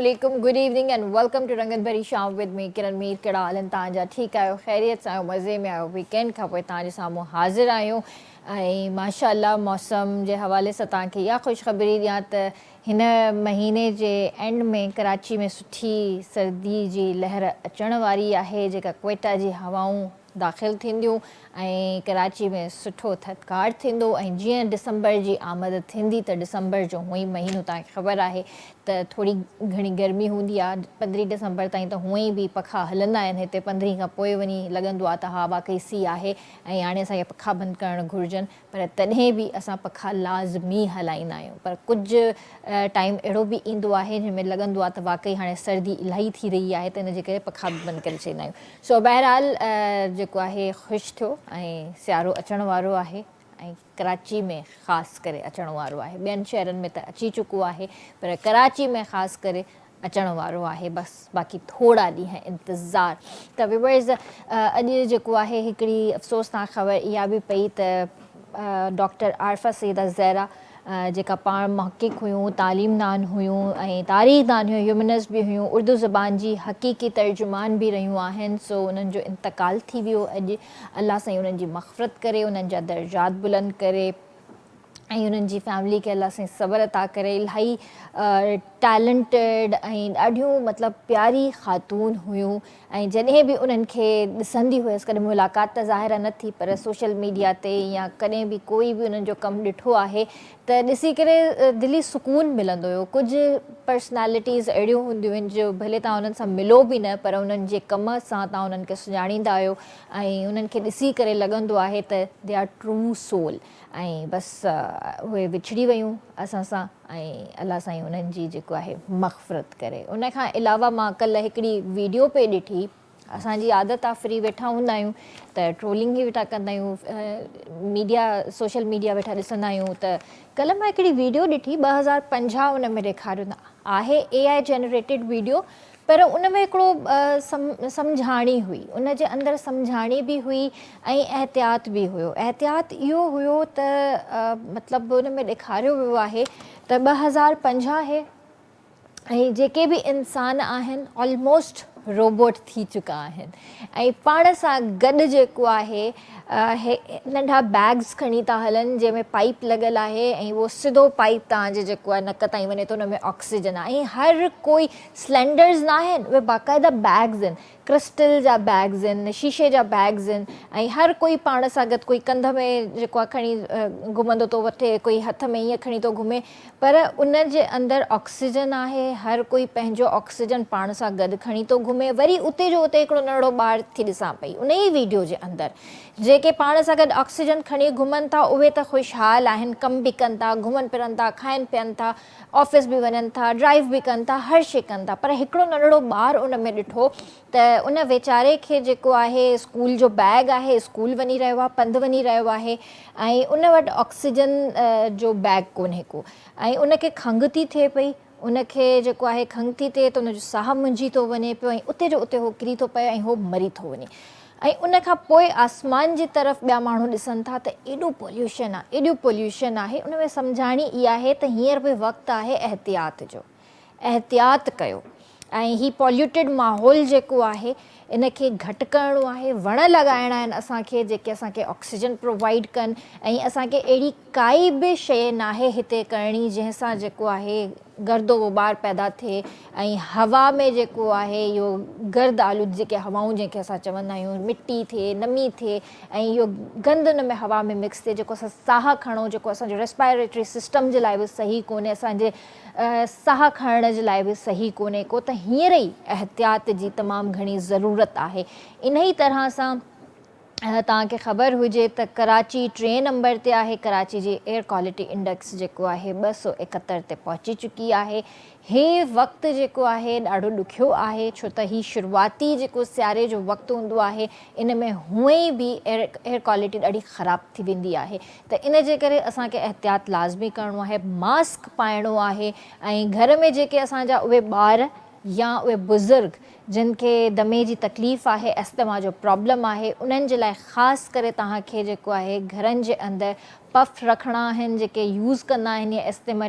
Assalamualaikum, good evening and welcome to Rangat Bhari Sham with me, Kiran Meer. कहिड़ा हालनि तव्हांजा? ठीकु आहियो, ख़ैरियत सां आहियो, मज़े में आहियो? वीकेंड खां पोइ तव्हांजे साम्हूं हाज़िर आहियूं ऐं माशाअल्लाह मौसम जे हवाले सां तव्हांखे इहा ख़ुशख़बरी ॾियां त हिन महीने जे एंड में कराची में सुठी सर्दी जी लहर अचण वारी आहे, जेका क्वेटा जी हवाऊं दाख़िल थींदियूं ऐं कराची में सुठो थधिकार थींदो ऐं जीअं डिसंबर जी आमद थींदी त डिसंबर जो हुअं ई महीनो तव्हांखे ख़बर आहे त थोरी घणी गर्मी हूंदी आहे 15 डिसंबर ताईं त हुअं ई बि पखा हलंदा आहिनि हिते 15 खां पोइ वञी लॻंदो आहे त हा वाक़ई सी आहे ऐं हाणे असांखे पखा बंदि करणु घुरिजनि पर तॾहिं बि असां पखा लाज़मी हलाईंदा आहियूं पर कुझु टाइम अहिड़ो बि ईंदो आहे जंहिंमें लॻंदो आहे त वाक़ई हाणे सर्दी इलाही थी रही आहे त इनजे करे पखा बि बंदि करे छॾींदा आहियूं सो बहरहाल जेको आहे ख़ुशि थियो ऐं सियारो अचण वारो आहे ऐं कराची में ख़ासि करे अचण वारो आहे ॿियनि शहरनि में त अची चुको आहे पर कराची में ख़ासि करे अचण वारो आहे बसि बाक़ी थोरा ॾींहं इंतज़ारु त व्यूअर्स अॼु जेको आहे हिकिड़ी अफ़सोसनाक ख़बर इहा बि पई त डॉक्टर आरिफ़ा सईदा ज़हरा जेका पाण मुहक़िक़ हुयूं तालीमदान हुयूं ऐं तारीख़दान हुयूं ह्यूमनिस्ट बि हुयूं उर्दू ज़बान जी हक़ीक़ी तर्जुमान बि रहियूं आहिनि सो उन्हनि जो इंतकाल थी वियो अॼु अलाह साईं उन्हनि जी मग़फ़िरत करे उन्हनि जा दर्जात बुलंद करे ऐं उन्हनि जी फैमिली खे अलाह साईं सब्र अता करे इलाही टैलेंटेड ऐं ॾाढियूं मतिलबु प्यारी ख़ातून हुयूं ऐं जॾहिं बि उन्हनि खे ॾिसंदी हुयसि कॾहिं मुलाक़ात त ज़ाहिर न थी पर सोशल मीडिया ते या कॾहिं बि कोई बि उन्हनि जो कमु ॾिठो आहे त ॾिसी करे दिली सुकून मिलंदो हुयो कुझु पर्सनैलिटीज़ अहिड़ियूं हूंदियूं आहिनि जो भले तव्हां उन्हनि सां मिलो बि न पर उन्हनि जे कम सां तव्हां उन्हनि खे सुञाणींदा आहियो ऐं उन्हनि खे ॾिसी करे लॻंदो आहे त दे आर ट्रू सोल ऐं बसि उहे विछड़ी वियूं असां सां ऐं अलाह साईं उन्हनि जी जेको आहे मग़फ़िरत करे उन खां अलावा मां कल्ह हिकिड़ी वीडियो पे ॾिठी असांजी आदत आहे फ्री वेठा हूंदा आहियूं त ट्रोलिंग ई वेठा कंदा आहियूं मीडिया सोशल मीडिया वेठा ॾिसंदा आहियूं त कल्ह मां हिकिड़ी वीडियो ॾिठी 2050 उन में ॾेखारियो आहे AI जनरेटेड वीडियो पर उन में हिकिड़ो सम्झाणी हुई उन जे अंदरि सम्झाणी बि हुई ऐं एहतियात बि हुयो एहतियात इहो हुयो त मतिलबु उन में ॾेखारियो वियो आहे त 2050 ऐं जेके बि इंसान आहिनि ऑलमोस्ट रोबोट थी चुका आहिनि ऐं पाण सां गॾु जेको आहे नंढा बैग्स खणी था हलनि जंहिंमें पाइप लॻल आहे ऐं उहो सिधो पाइप तव्हांजे जेको आहे नक ताईं वञे थो उन में ऑक्सीजन आहे ऐं हर कोई सिलेंडर्स न आहिनि उहे बाक़ाइदा बैग्स आहिनि क्रिस्टल जा बैग्स आहिनि शीशे जा बैग्स आहिनि ऐं हर कोई पाण सां गॾु कोई कंध में जेको आहे खणी घुमंदो थो वठे कोई हथ में ईअं खणी थो घुमे पर उन जे अंदरि ऑक्सीजन आहे हर कोई पंहिंजो ऑक्सीजन पाण सां गॾु खणी थो घुमे वरी उते जो उते हिकिड़ो नंढड़ो ॿार थी ॾिसां पई उन ई वीडियो जे अंदरि जेके पाण सां गॾु ऑक्सीजन खणी घुमनि था उहे त ख़ुशहाल आहिनि कमु बि कनि था घुमनि फिरनि था खाइनि पीअनि था ऑफिस बि वञनि था ड्राइव बि कनि था हर शइ कनि था पर हिकिड़ो नंढड़ो ॿारु उन में ॾिठो त उन वीचारे खे जेको आहे स्कूल जो बैग आहे स्कूल वञी रहियो आहे पंधु वञी रहियो आहे ऐं उन वटि ऑक्सीजन जो बैग कोन्हे को ऐं उनखे खंघि थी थिए पई उनखे जेको आहे खंघि थी थिए त उनजो साहु मुंझी थो वञे पियो ऐं उते जो उते उहो किरी थो पए ऐं उहो मरी थो वञे ऐं उन खां पोइ आसमान जी तरफ़ ॿिया माण्हू ॾिसनि था त एॾो पॉल्यूशन आहे एॾो पॉल्यूशन आहे उन में सम्झाणी इहा आहे त हींअर बि वक़्तु आहे एहतियात जो एहतियात कयो ऐं हीउ पॉल्यूटेड माहौल जेको आहे इनखे घटि करिणो आहे वण लॻाइणा आहिनि असांखे जेके असांखे ऑक्सीजन प्रोवाइड कनि ऐं असांखे अहिड़ी काई बि शइ नाहे हिते करणी जंहिंसां जेको आहे गर्दो गुबार पैदा थिए ऐं हवा में जेको आहे इहो गर्द आलूद जेके हवाऊं जंहिंखे असां चवंदा आहियूं मिटी थिए नमी थिए ऐं इहो गंद उन में हवा में मिक्स थिए जेको असां साहु खणूं जेको असांजो रेस्पायरेटरी सिस्टम जे लाइ बि सही कोन्हे असांजे साहु खणण जे लाइ बि सही कोन्हे को त हींअर ई एहतियात जी तमामु घणी ज़रूरत आहे इन ई तरह सां तव्हांखे ख़बर हुजे त कराची 3 नंबर ते आहे कराची जी एयर क्वालिटी इंडेक्स जेको आहे 271 ते पहुची चुकी आहे हे वक़्तु जेको आहे ॾाढो ॾुखियो आहे छो त ही शुरूआती जेको सियारे जो वक़्तु हूंदो आहे इन में हूअं ई बि एयर क्वालिटी ॾाढी ख़राबु थी वेंदी आहे त इन जे करे असांखे एहतियात लाज़मी करिणो आहे मास्क पाइणो आहे ऐं घर में जेके असांजा उहे ॿार या उहे बुज़ुर्ग जिनखे दमे जी तकलीफ़ आहे, अस्थमा जो प्रॉब्लम आहे, उन्हनि जे लाइ ख़ासि करे तव्हांखे जेको आहे घरनि जे अंदरि पफ रखणा आहिनि जेके यूज़ कंदा आहिनि, या अस्थमा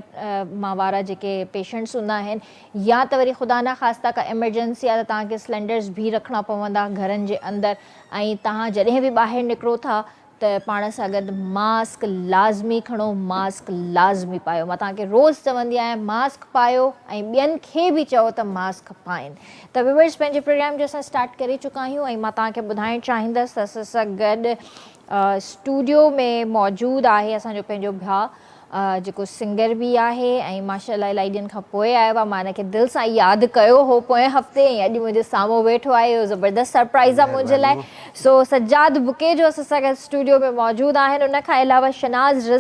मां वारा जेके पेशेंट्स हूंदा आहिनि, या त वरी ख़ुदा न ख़ास्ता का एमरजेंसी आहे त तव्हांखे सिलेंडर्स बि रखणा पवंदा घरनि जे अंदरि। ऐं तव्हां जॾहिं बि ॿाहिरि निकिरो था त पाण सां गॾु मास्क लाज़मी खणो, मास्क लाज़मी पायो। मां तव्हांखे रोज़ु चवंदी आहियां मास्क पायो ऐं ॿियनि खे बि चओ त मास्क पाइनि। त व्यूअर्स, पंहिंजे प्रोग्राम जो असां स्टार्ट करे चुका आहियूं ऐं मां तव्हांखे ॿुधाइणु चाहींदसि त असां सां गॾु स्टूडियो में मौजूदु आहे असांजो पंहिंजो भाउ जेको सिंगर बि आहे ऐं माशाअल्लाह इलाही ॾींहंनि खां पोइ आयो आहे। मां हिनखे दिलि सां यादि कयो हो पोएं हफ़्ते ऐं अॼु मुंहिंजे साम्हूं वेठो आहे। इहो ज़बरदस्त सरप्राइज़ आहे मुंहिंजे लाइ। सो सजाद बुके जो असां सां गॾु स्टूडियो में मौजूदु आहिनि। उन खां अलावा शनाज़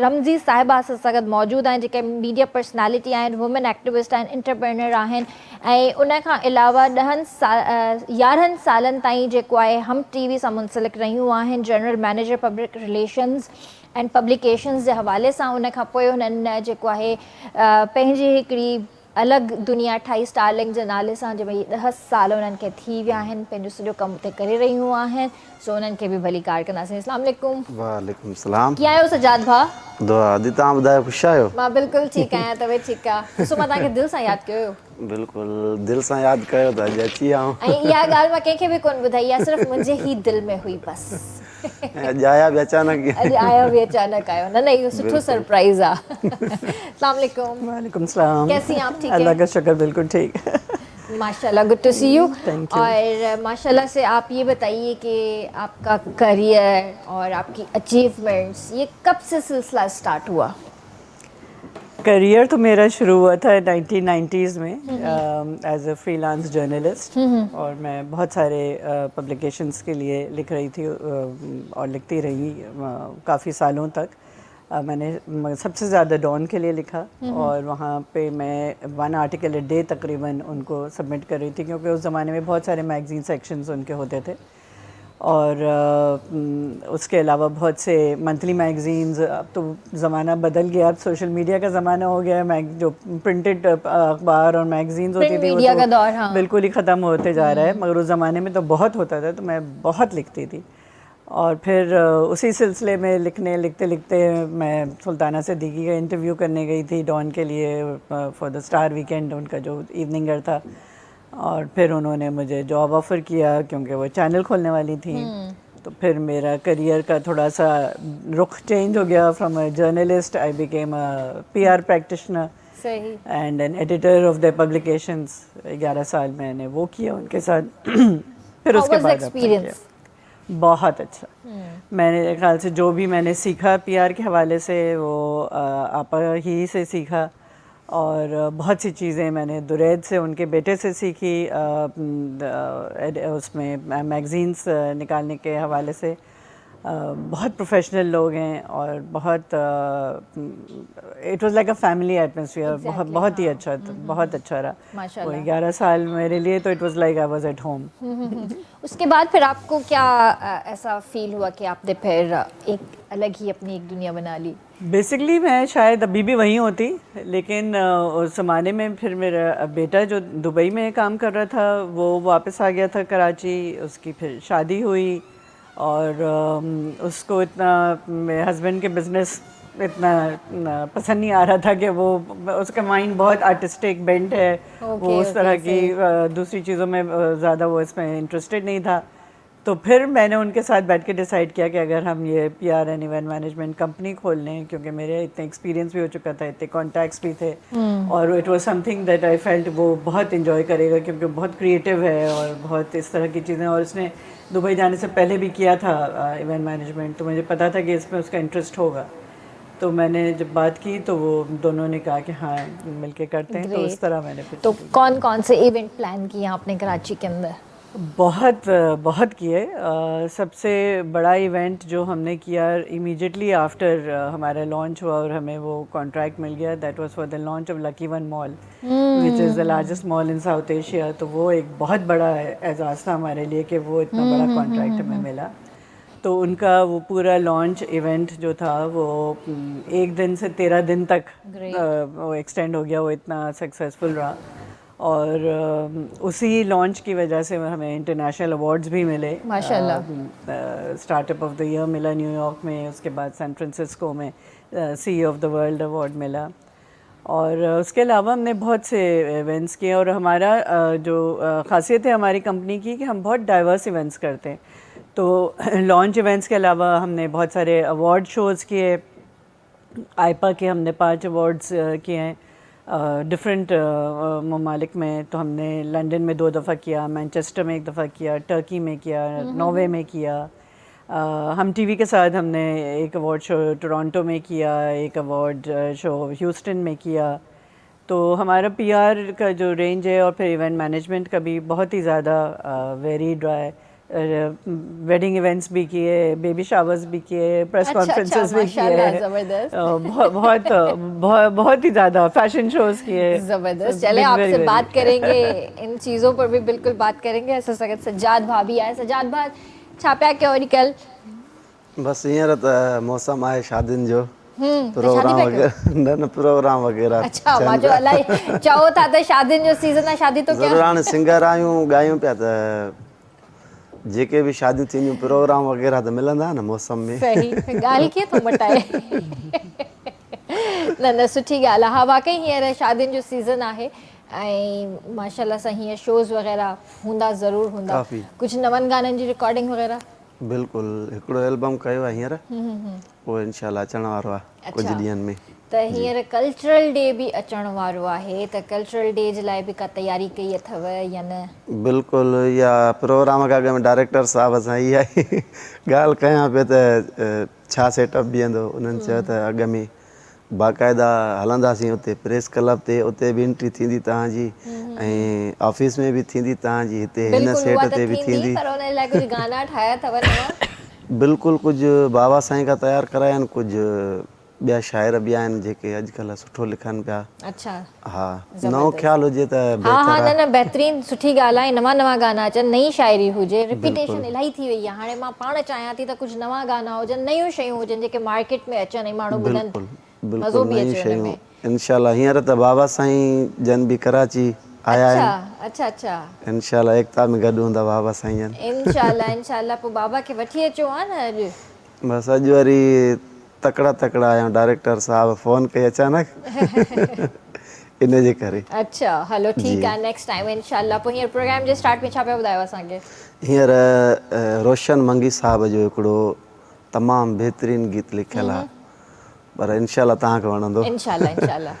रमज़ी साहिबा असां सां गॾु मौजूदु आहिनि, जेके मीडिया पर्सनैलिटी आहिनि, वुमेन एक्टिविस्ट आहिनि, एंटरप्रेन्योर आहिनि। ऐं उन खां अलावा 11 सालनि ताईं जेको आहे हम टीवी सां मुंसलिक रहियूं आहिनि, general manager public relations and publications जे हवाले सां। उन खां पोइ हुननि जेको आहे पंहिंजी हिकिड़ी अलॻि दुनिया ठाही स्टारलिंग जे नाले सां, जंहिंमें 10 साल उन्हनि खे थी विया आहिनि, पंहिंजो सॼो कमु उते करे रहियूं आहिनि। सो उन्हनि खे बि भली कार कंदासीं। अस्सलाम वालेकुम। वालेकुम सलाम। कीअं आहियो सजाद भाउ? दुआ दी, तव्हां ॿुधायो ख़ुशि आहियो? मां बिल्कुलु ठीकु आहियां, तबियत ठीकु आहे। ॾिसो, मां तव्हांखे दिलि सां यादि कयो हुयो। बिल्कुलु दिलि सां यादि कयो त अॼु अची विया आऊं। ऐं इहा ॻाल्हि मां कंहिंखे बि कोन ॿुधाई आहे, सिर्फ़ु मुंहिंजे ई दिलि में हुई बसि। अॼु आया बि अचानक। अॼु आयो बि अचानक आयो। न इहो सुठो सरप्राइज़ आहे। अस्सलाम वालेकुम। वालेकुम सलाम। कैसी हैं आप? ठीक है? अल्लाह का शुक्र, बिल्कुल ठीक। माशाल्लाह, good to see you. Thank you. और माशाल्लाह से आप ये बताइए कि आपका करियर और आपकी अचीवमेंट्स ये कब से सिलसिला स्टार्ट हुआ? करियर तो मेरा शुरू हुआ था 1990s में एज अ फ्रीलांस जर्नलिस्ट, और मैं बहुत सारे पब्लिकेशंस के लिए लिख रही थी और लिखती रही काफ़ी सालों तक। मैंने सबसे ज़्यादा डॉन के लिए लिखा, और वहाँ पे मैं 1 आर्टिकल अ डे तकरीबन उनको सबमिट कर रही थी, क्योंकि उस ज़माने में बहुत सारे मैगज़ीन सेक्शंस उनके होते थे। और उसके अलावा बहुत से मंथली मैगज़ीन्स। अब तो ज़माना बदल गया, अब सोशल मीडिया का ज़माना हो गया है। जो प्रिंटेड अखबार और मैगज़ीन्स होती थी, मीडिया का दौर, हाँ, बिल्कुल ही ख़त्म होते जा रहा है। मगर उस ज़माने में तो बहुत होता था, तो मैं बहुत लिखती थी। और फिर उसी सिलसिले में लिखते लिखते मैं सुल्ताना सिद्दीकी का इंटरव्यू करने गई थी डॉन के लिए फॉर द स्टार वीकेंड, उनका जो इवनिंगर था। और फिर उन्होंने मुझे जॉब ऑफ़र किया, क्योंकि वो चैनल खोलने वाली थी। तो फिर मेरा करियर का थोड़ा सा रुख चेंज हो गया। From a journalist I became a PR practitioner सही। And an editor of the publications. 11 साल मैंने वो किया उनके साथ। फिर उसके बाद एक्सपीरियंस बहुत अच्छा। मैंने ख्याल से जो भी मैंने सीखा PR के हवाले से, वो आपा ही से सीखा। और बहुत सी चीज़ें मैंने दुरैद से, उनके बेटे से सीखी, उसमें मैगज़ीन्स निकालने के हवाले से। बहुत प्रोफेशनल लोग हैं, और बहुत it was like a family atmosphere. बहुत ही अच्छा था, बहुत अच्छा रहा वो 11 साल मेरे लिए। तो it was like I was at home. उसके बाद फिर आपको क्या ऐसा फील हुआ कि आपने फिर एक अलग ही अपनी एक दुनिया बना ली? बेसिकली मैं शायद अभी भी वहीं होती, लेकिन उस ज़माने में फिर मेरा बेटा जो दुबई में काम कर रहा था, वो वापस आ गया था कराची। उसकी फिर शादी हुई, और उसको इतना मेरे हस्बैंड के बिज़नेस इतना पसंद नहीं आ रहा था, कि वो उसका माइंड बहुत आर्टिस्टिक बेंट है। वो उस तरह की दूसरी चीज़ों में ज़्यादा वो इसमें इंटरेस्टेड नहीं था। तो फिर मैंने उनके साथ बैठ के डिसाइड किया कि अगर हम ये PR and event management company खोल लें, क्योंकि मेरे इतने एक्सपीरियंस भी हो चुका था, इतने कॉन्टैक्ट्स भी थे, और it was something that I felt वो बहुत इन्जॉय करेगा, क्योंकि बहुत क्रिएटिव है और बहुत इस तरह की चीज़ें। और उसने दुबई जाने से पहले भी किया था इवेंट मैनेजमेंट, तो मुझे पता था कि इसमें उसका इंटरेस्ट होगा। तो मैंने जब बात की तो वो दोनों ने कहा कि हाँ मिलके करते हैं। तो इस तरह मैंने फिर तो कौन कौन से इवेंट प्लान किए आपने कराची के अंदर? बहुत किए। सबसे बड़ा इवेंट जो हमने किया इमीडिएटली आफ्टर हमारा लॉन्च हुआ और हमें वो कॉन्ट्रैक्ट मिल गया, that was for the launch of lucky one mall, which is the largest mall in south Asia. तो वो एक बहुत बड़ा एजाज़ था हमारे लिए कि वो इतना बड़ा कॉन्ट्रैक्ट हमें मिला। तो उनका वो पूरा लॉन्च इवेंट जो था वो 1 दिन से 13 दिन तक वो एक्सटेंड हो गया, वो इतना सक्सेसफुल रहा। और उसी लॉन्च की वजह से हमें इंटरनेशनल अवार्ड्स भी मिले। माशाल्लाह। स्टार्टअप ऑफ द ईयर मिला न्यूयॉर्क में, उसके बाद सैन फ्रांसिस्को में सी ऑफ द वर्ल्ड अवार्ड मिला। और उसके अलावा हमने बहुत से इवेंट्स किए, और हमारा जो ख़ासियत है हमारी कंपनी की कि हम बहुत डाइवर्स इवेंट्स करते हैं। तो लॉन्च इवेंट्स के अलावा हमने बहुत सारे अवार्ड शोज़ किए। आईपा के हमने 5 अवार्ड्स किए हैं डिफरेंट ममालिक में। तो हमने लंदन में 2 दफ़ा किया, मैनचेस्टर में 1 दफ़ा किया, टर्की में किया, नॉर्वे में किया। हम टीवी के साथ हमने एक अवार्ड शो टोरंटो में किया, एक अवार्ड शो ह्यूस्टन में किया। तो हमारा पीआर का जो रेंज है और फिर इवेंट मैनेजमेंट का भी बहुत ही ज़्यादा वेरीड रहा है। वेडिंग इवेंट्स भी किए, बेबी शावर्स भी किए, प्रेस कॉन्फ्रेंसेस भी किए, बहुत ही ज़्यादा फैशन शोज़ किए। ज़बरदस्त। चले आपसे बात करेंगे इन चीज़ों पर भी, बिल्कुल बात करेंगे। ऐसा सगत सज्जाद भाभी आए। सज्जाद भाई छा पिया कयो अॼुकल्ह? बस हींअर त मौसम आहे शादियुनि जो, प्रोग्राम वग़ैरह न प्रोग्राम वग़ैरह। अच्छा, मां जो अलाए चओ था त शादियुनि जो सीज़न आहे, शादी तो ज़रूरु हाणे सिंगर आहियूं, ॻायूं पिया त जेके बि शादियूं थींदियूं प्रोग्राम वग़ैरह त मिलंदा न मौसम में। सही ॻाल्हि कीअं थो मटाए। न सुठी ॻाल्हि आहे। हा वाकई हींअर शादियुनि जो सीज़न आहे ऐं माशाल्लाह सां हीअं शोज़ वग़ैरह हूंदा, ज़रूरु हूंदा। काफ़ी। कुझु नवनि गाननि जी रिकॉर्डिंग वग़ैरह? बिल्कुलु, हिकिड़ो एल्बम कयो आहे हींअर, उहो इंशाल्लाह अचण वारो आहे कुझु ॾींहंनि में। त हींअर कल्चरल डे बि अचण वारो आहे, त कल्चरल डे जे लाइ बि का तयारी कई अथव या न? बिल्कुलु, इहा प्रोग्राम खां अॻु में डायरेक्टर साहिब सां इहा ॻाल्हि कयां पियो त छा सेटअप बीहंदो। उन्हनि चयो त अॻु में बाक़ाइदा हलंदासीं उते प्रेस क्लब ते, उते बि एंट्री थींदी तव्हांजी ऐं ऑफिस में बि थींदी तव्हांजी, हिते हिन सेट ते बि थींदी। पर उन लाइ कुझु गाना ठाहिया अथव नवां? बिल्कुलु, कुझु बाबा साईं खां तयारु कराया आहिनि, कुझु ॿिया शाइर बि आहिनि जेके अॼुकल्ह सुठो लिखनि पिया। अच्छा। हा, नओं ख़्यालु हुजे त हा न बहितरीनु, सुठी ॻाल्हि आहे। नवां गाना अचनि, नई शाइरी हुजे। रिपीटेशन इलाही थी वई आहे। हाणे मां पाण चाहियां थी त कुझु नवां गाना हुजनि, नयूं शयूं हुजनि जेके मार्केट में अचनि ऐं माण्हू ॿुधनि, मज़ो बि अचे हुन में। इंशाल्लाह हींअर त बाबा साईं जन बि कराची आया आहिनि। अच्छा। इंशाल्लाह एकता में गॾु हूंदा बाबा साईं जन। इंशाल्लाह पोइ बाबा खे वठी अचो हा न अॼु। बसि अॼु वरी तकड़ा आहियूं, डायरेक्टर साहब फ़ोन कई अचानक इन जे करे। अच्छा हलो ठीकु आहे, नेक्स्ट टाइम इंशाल्लाह। पोइ हींअर प्रोग्राम जे स्टार्ट में छा पिया ॿुधायो असांखे? हींअर रोशन मंगी साहब जो हिकिड़ो तमामु बहितरीनु गीत लिखियलु आहे, पर इंशाल्लाह तव्हांखे वणंदो। इंशाल्लाह।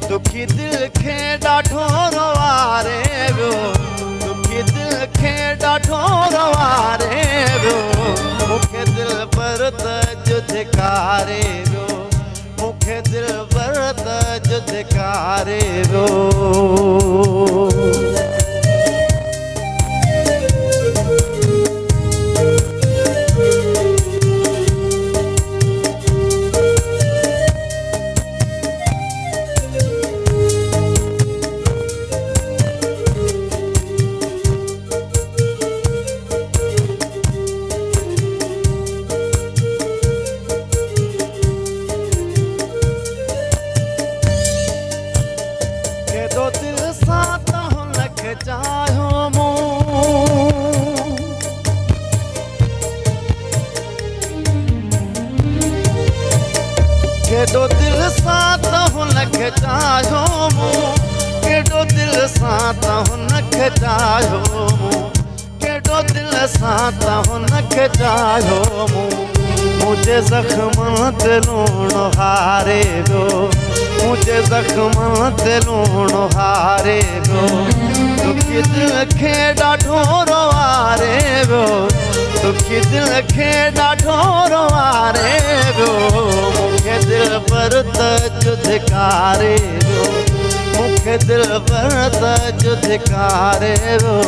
दुखी दिल खे ॾाढो रवारे वियो, दुखी दिल खे ॾाढो रवारे वियो, मूंखे दिल पर त धिकारे वियो, मूंखे दिल पर त धिकारे वियो। केॾो दिल सां त हुनखे चाहियो मूं केॾो दिल सां त हुनखे चाहियो मूं केॾो दिल सां त हुनखे चाहियो मूं मुंहिंजे ज़ख़्म ते लूणु हारे वियो मुंहिंजे ज़ख़्म ते लूणु हारे वियो दुखी दिल खे ॾाढो रोआरे वियो दुखी दिल खे ॾाढो रोआरे वियो मूंखे दिल पर त धिकारे वियो मूंखे दिल पर त धिकारे वियो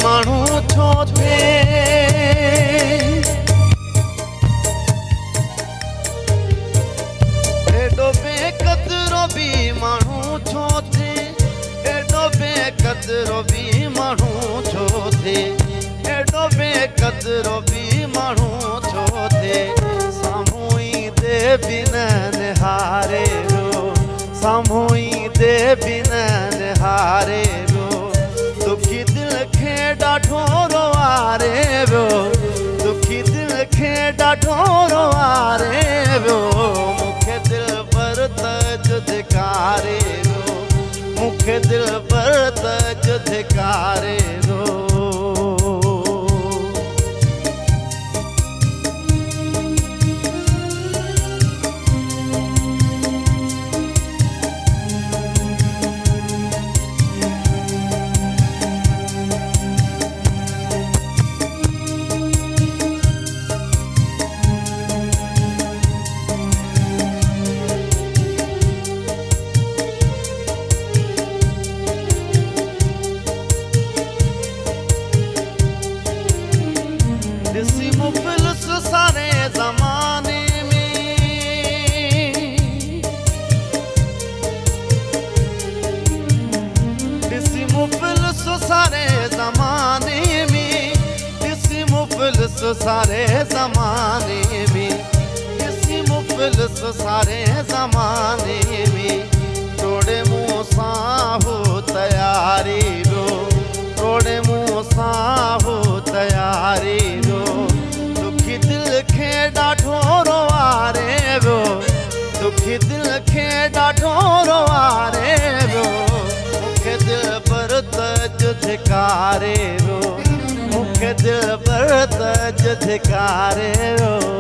माण्हू छो थे एॾो बेक़दरो बि माण्हू छो थे एॾो बेक़दरो बि माण्हू छो थे एॾो बेक़दरो बि माण्हू छो थे साम्हूं ईंदे बि न निहारे वियो साम्हूं ईंदे बि न निहारे वियो दुखी दिल खे ॾाढो रोआरे वियो दुखी दिल खे ॾाढो रोआरे वियो मूंखे दिल पर त धिकारे वियो मूंखे दिल पर त धिकारे वियो ॾिसी मुफ़लिस सारे ज़माने में ॾिसी मुफ़लिस सारे ज़माने में ॾिसी मुफ़लिस सारे ज़माने में ॾिसी मुफ़लिस सारे ज़माने में टोड़े मुंहुं सां हो तयारी वियो टोड़े मुंहुं सां हो तयारी वियो दुखी दिल खे ॾाढो रोआरे वियो दुखी दिल खे ॾाढो रोआरे वियो मूंखे दिल पर त धिकारे वियो मूंखे दिल पर त धिकारे वियो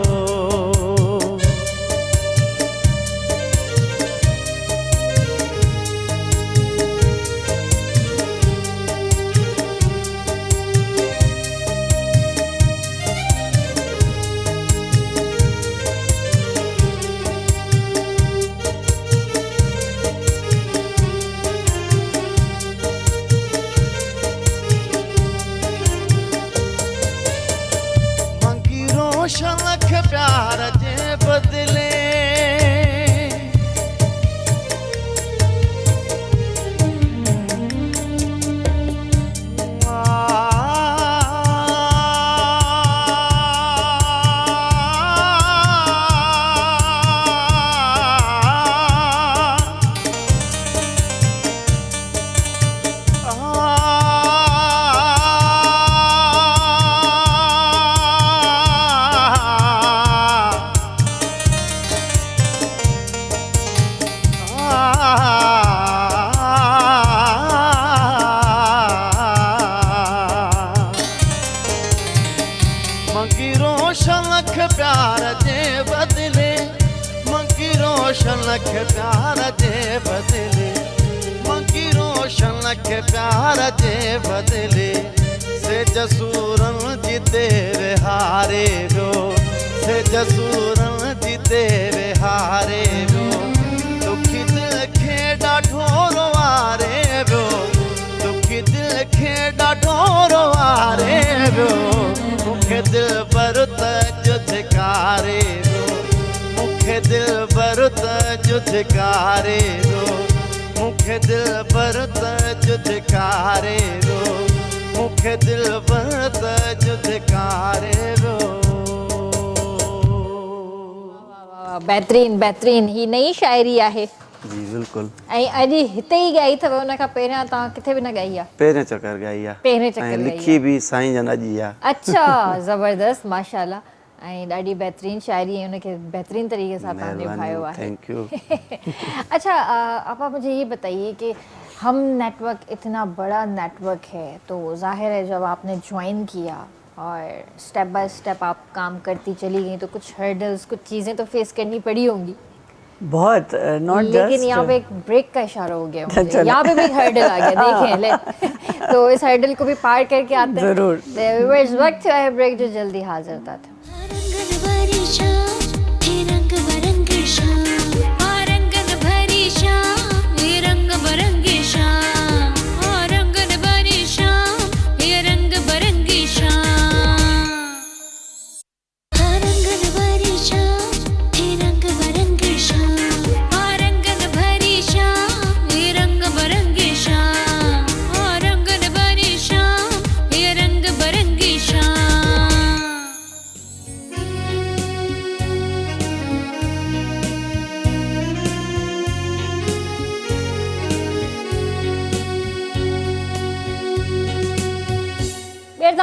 लख प्यार जे बदले लख प्यार जे बदले मंगी रोशन लख प्यार जे बदले मंगी रोशन लख प्यार जे बदले से जसूरन जीते वे हारे वियो से जसूरन जीते वे हारे वियो दुखी दिल खे ॾाढो रोआरे वियो दुखी दिल खे ॾाढो रोआरे वियो मूंखे दिल पर त धिकारे वियो जुधिकारे रो मुखे दिल बरत जुधिकारे रो मुखे दिल बरत जुधिकारे रो बहितरीन बहितरीन ही नई शायरी आहे जी बिल्कुल। ऐं अॼु हिते ई ॻाई अथव उन खां पहिरियां तव्हां किथे बि न ॻाई आहे? पहिरें चक्कर ॻाई आहे पहिरें चक्कर ऐं ॻाई लिखी बि साईं जन अॼु ई आहे। अच्छा ज़बरदस्त माशाल्लाह ऐं ॾाढी बहितरीन शायरी ऐं उनखे बहितरीन तरीक़े सां तव्हां निभायो आहे। Thank you. अच्छा आपा मुझे ये बताइए कि हम नेटवर्क इतना बड़ा नेटवर्क है तो जाहिर है जब आपने ज्वाइन किया और स्टेप बाय स्टेप आप काम करती चली गई तो कुछ हर्डल्स कुछ चीज़ें तो फेस करनी पड़ी होंगी। बहुत नॉट जस्ट, लेकिन यहाँ पे एक ब्रेक का इशारा हो गया मुझे, यहाँ पे भी एक हर्डल आ गया देखें ले तो इस हर्डल को भी पार करके आते हैं जरूर। तो इस वक्त है ब्रेक जो जल्दी हाजिर था।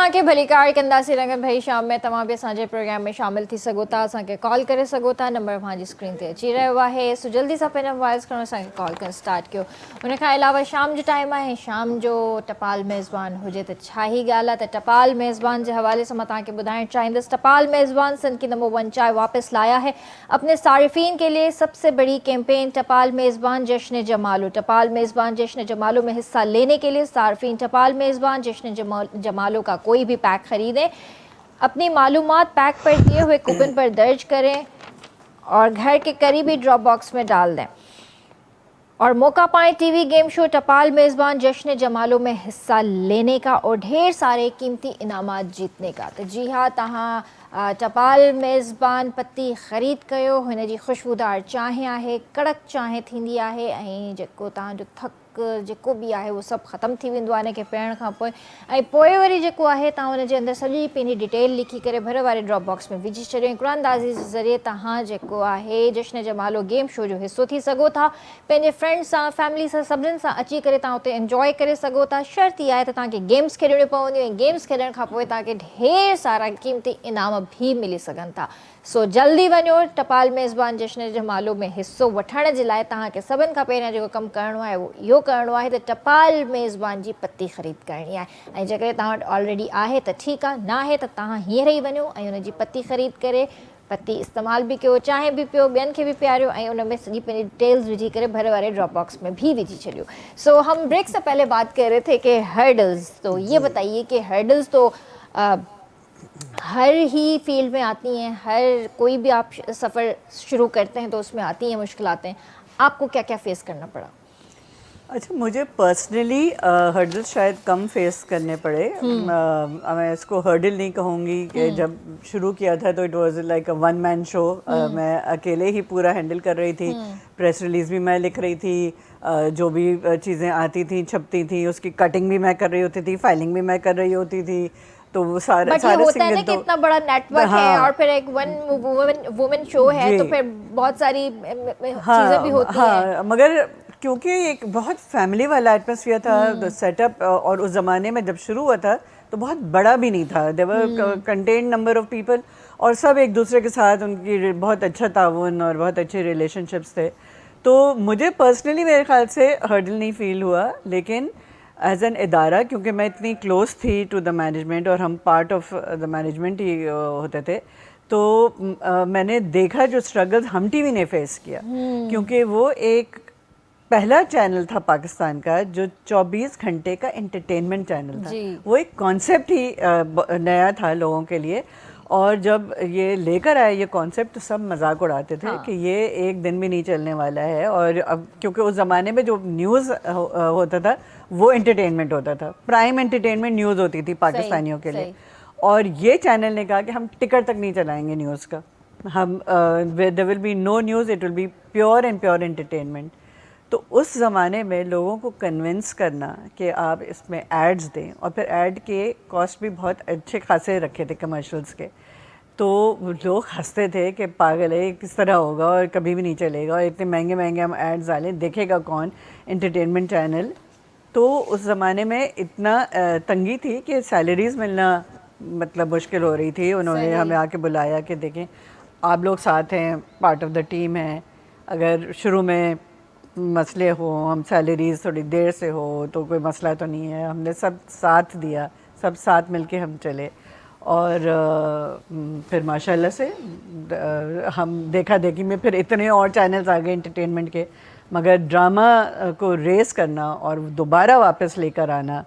के भलीकार कंदासी रंगन भाई शाम में तमाम भी असांजे प्रोग्राम में शामिल थी सघो था असांखे कॉल करे सघो था नंबर पंहिंजी स्क्रीन ते अची रहियो आहे सो जल्दी सां पंहिंजा मोबाइल्स खणो असांखे कॉल करणु स्टार्ट कयो। उन खां अलावा शाम जो टाइम आहे शाम जो टपाल मेज़बान हुजे त छा ई ॻाल्हि आहे त टपाल मेज़बान जे हवाले से मैं तव्हांखे ॿुधाइणु चाहींदसि टपाल मेज़बान सन की नंबर 1 चाय वापस लाया है अपने सारिफीन के लिए सबसे बड़ी कैंपेन टपाल मेज़बान जश्न जमालो। टपाल मेज़बान जश्न जमालो में हिस्सा लेने के लिए सारिफीन टपाल मेज़बान जश्न जमालो का कोई भी पैक खरीदें अपनी मालूमात पैक पर दिए हुए कूपन पर दर्ज करें और घर के करीबी ड्रॉप बॉक्स में डाल दें और मौका पाएं टीवी गेम शो टपाल मेज़बान जश्न जमालो में हिस्सा लेने का और ढेर सारे कीमती इनामात जीतने का। तो जी हाँ तहां टपाल मेज़बान पत्ती ख़रीद कयो हिन जी खुशबूदार चांहि आहे कड़क चांहि थींदी आहे ऐं जेको तव्हांजो थक जेको बि आहे उहो सभु ख़तमु थी वेंदो आहे हिनखे पीअण खां पोइ ऐं पोइ वरी जेको आहे तव्हां हुनजे अंदरि सॼी पंहिंजी डिटेल लिखी करे भर वारे ड्रॉप बॉक्स में विझी छॾियो ऐं क़ुरानदाज़ी जे ज़रिए तव्हां जेको आहे जश्न जमालो गेम शो जो हिसो थी सघो था पंहिंजे फ्रेंड्स सां फैमिली सां सभिनीनि सां अची करे तव्हां उते इंजॉय करे सघो था। शर्त इहा आहे त तव्हांखे गेम्स खेॾणियूं पवंदियूं ऐं गेम्स खेॾण खां पोइ तव्हांखे ढेर सारा क़ीमती इनाम भी मिली सघनि था। सो जल्दी वञो टपाल मेज़बान जश्न जमालो में हिस्सो वठण जे लाइ तव्हांखे सभिनि खां पहिरियां जेको कमु करिणो आहे उहो इहो करिणो आहे त टपाल मेज़बान जी पत्ती ख़रीद करणी आहे ऐं जेकॾहिं तव्हां वटि ऑलरेडी आहे त ठीकु आहे न आहे त तव्हां हींअर ई वञो ऐं हुनजी पत्ती ख़रीद करे पत्ती इस्तेमाल भी कयो चाहे भी पियो ॿियनि खे भी पियारियो ऐं उन में सॼी पंहिंजी डिटेल्स विझी करे भर वारे ड्रॉप बॉक्स में भी विझी छॾियो। सो हम ब्रेक से पहले बात कर रहे थे कि हर्डल्स तो ये बताइए कि हर्डल्स तो हर ही फील्ड में आती हैं हर कोई भी आप सफ़र शुरू करते हैं तो उसमें आती हैं मुश्किलातें आपको क्या क्या फेस करना पड़ा? अच्छा मुझे पर्सनली हर्डल्स शायद कम फेस करने पड़े। मैं इसको हर्डल नहीं कहूँगी कि जब शुरू किया था तो it was like a one man show. मैं अकेले ही पूरा हैंडल कर रही थी। प्रेस रिलीज़ भी मैं लिख रही थी जो भी चीज़ें आती थी छपती थी उसकी कटिंग भी मैं कर रही होती थी फाइलिंग भी मैं कर रही होती थी तो वो सारे होता है ना कि इतना बड़ा नेटवर्क है और फिर एक वन वुमेन शो है तो फिर बहुत सारी चीज़ें भी होती हैं मगर क्योंकि एक बहुत फैमिली वाला एटमॉस्फेयर था सेटअप और उस ज़माने में जब शुरू हुआ था तो बहुत बड़ा भी नहीं था। देवर कंटेंट नंबर ऑफ पीपल और सब एक दूसरे के साथ उनकी बहुत अच्छा ताउन और बहुत अच्छे रिलेशनशिप्स थे तो मुझे पर्सनली मेरे ख्याल से हर्डल नहीं फील हुआ। लेकिन एज एन इदारा क्योंकि मैं इतनी क्लोज थी टू द मैनेजमेंट और हम पार्ट ऑफ द मैनेजमेंट ही होते थे तो मैंने देखा जो स्ट्रगल्स हम टीवी ने फेस किया क्योंकि वो एक पहला चैनल था पाकिस्तान का जो 24 घंटे का एंटरटेनमेंट चैनल था। वो एक कॉन्सेप्ट ही नया था लोगों के लिए और जब ये लेकर आए ये कॉन्सेप्ट तो सब मजाक उड़ाते थे कि ये एक दिन भी नहीं चलने वाला है। और अब क्योंकि उस ज़माने में जो न्यूज़ होता था वो एंटरटेनमेंट होता था प्राइम एंटरटेनमेंट न्यूज़ होती थी पाकिस्तानियों के लिए और ये चैनल ने कहा कि हम टिकट तक नहीं चलाएंगे न्यूज़ का हम there will be no news, it will be pure and pure entertainment. तो उस ज़माने में लोगों को कन्विंस करना कि आप इसमें एड्स दें, और फिर ऐड के कॉस्ट भी बहुत अच्छे खासे रखे थे कमर्शियल्स के, तो लोग हंसते थे कि पागल है, किस तरह होगा और कभी भी नहीं चलेगा, और इतने महंगे महंगे हम एड्स डालें, देखेगा कौन एंटरटेनमेंट चैनल। तो उस ज़माने में इतना तंगी थी कि सैलरीज़ मिलना मतलब मुश्किल हो रही थी। उन्होंने हमें आके बुलाया कि देखें आप लोग साथ हैं, पार्ट ऑफ द टीम हैं, अगर शुरू में मसले हो, हम सैलरीज थोड़ी देर से हो तो कोई मसला तो नहीं है। हमने सब साथ दिया, सब साथ मिलके हम चले, और फिर माशाल्लाह से हम देखा देखी में फिर इतने और चैनल्स आ गए एंटरटेनमेंट के, मगर ड्रामा को रेस करना और दोबारा वापस लेकर आना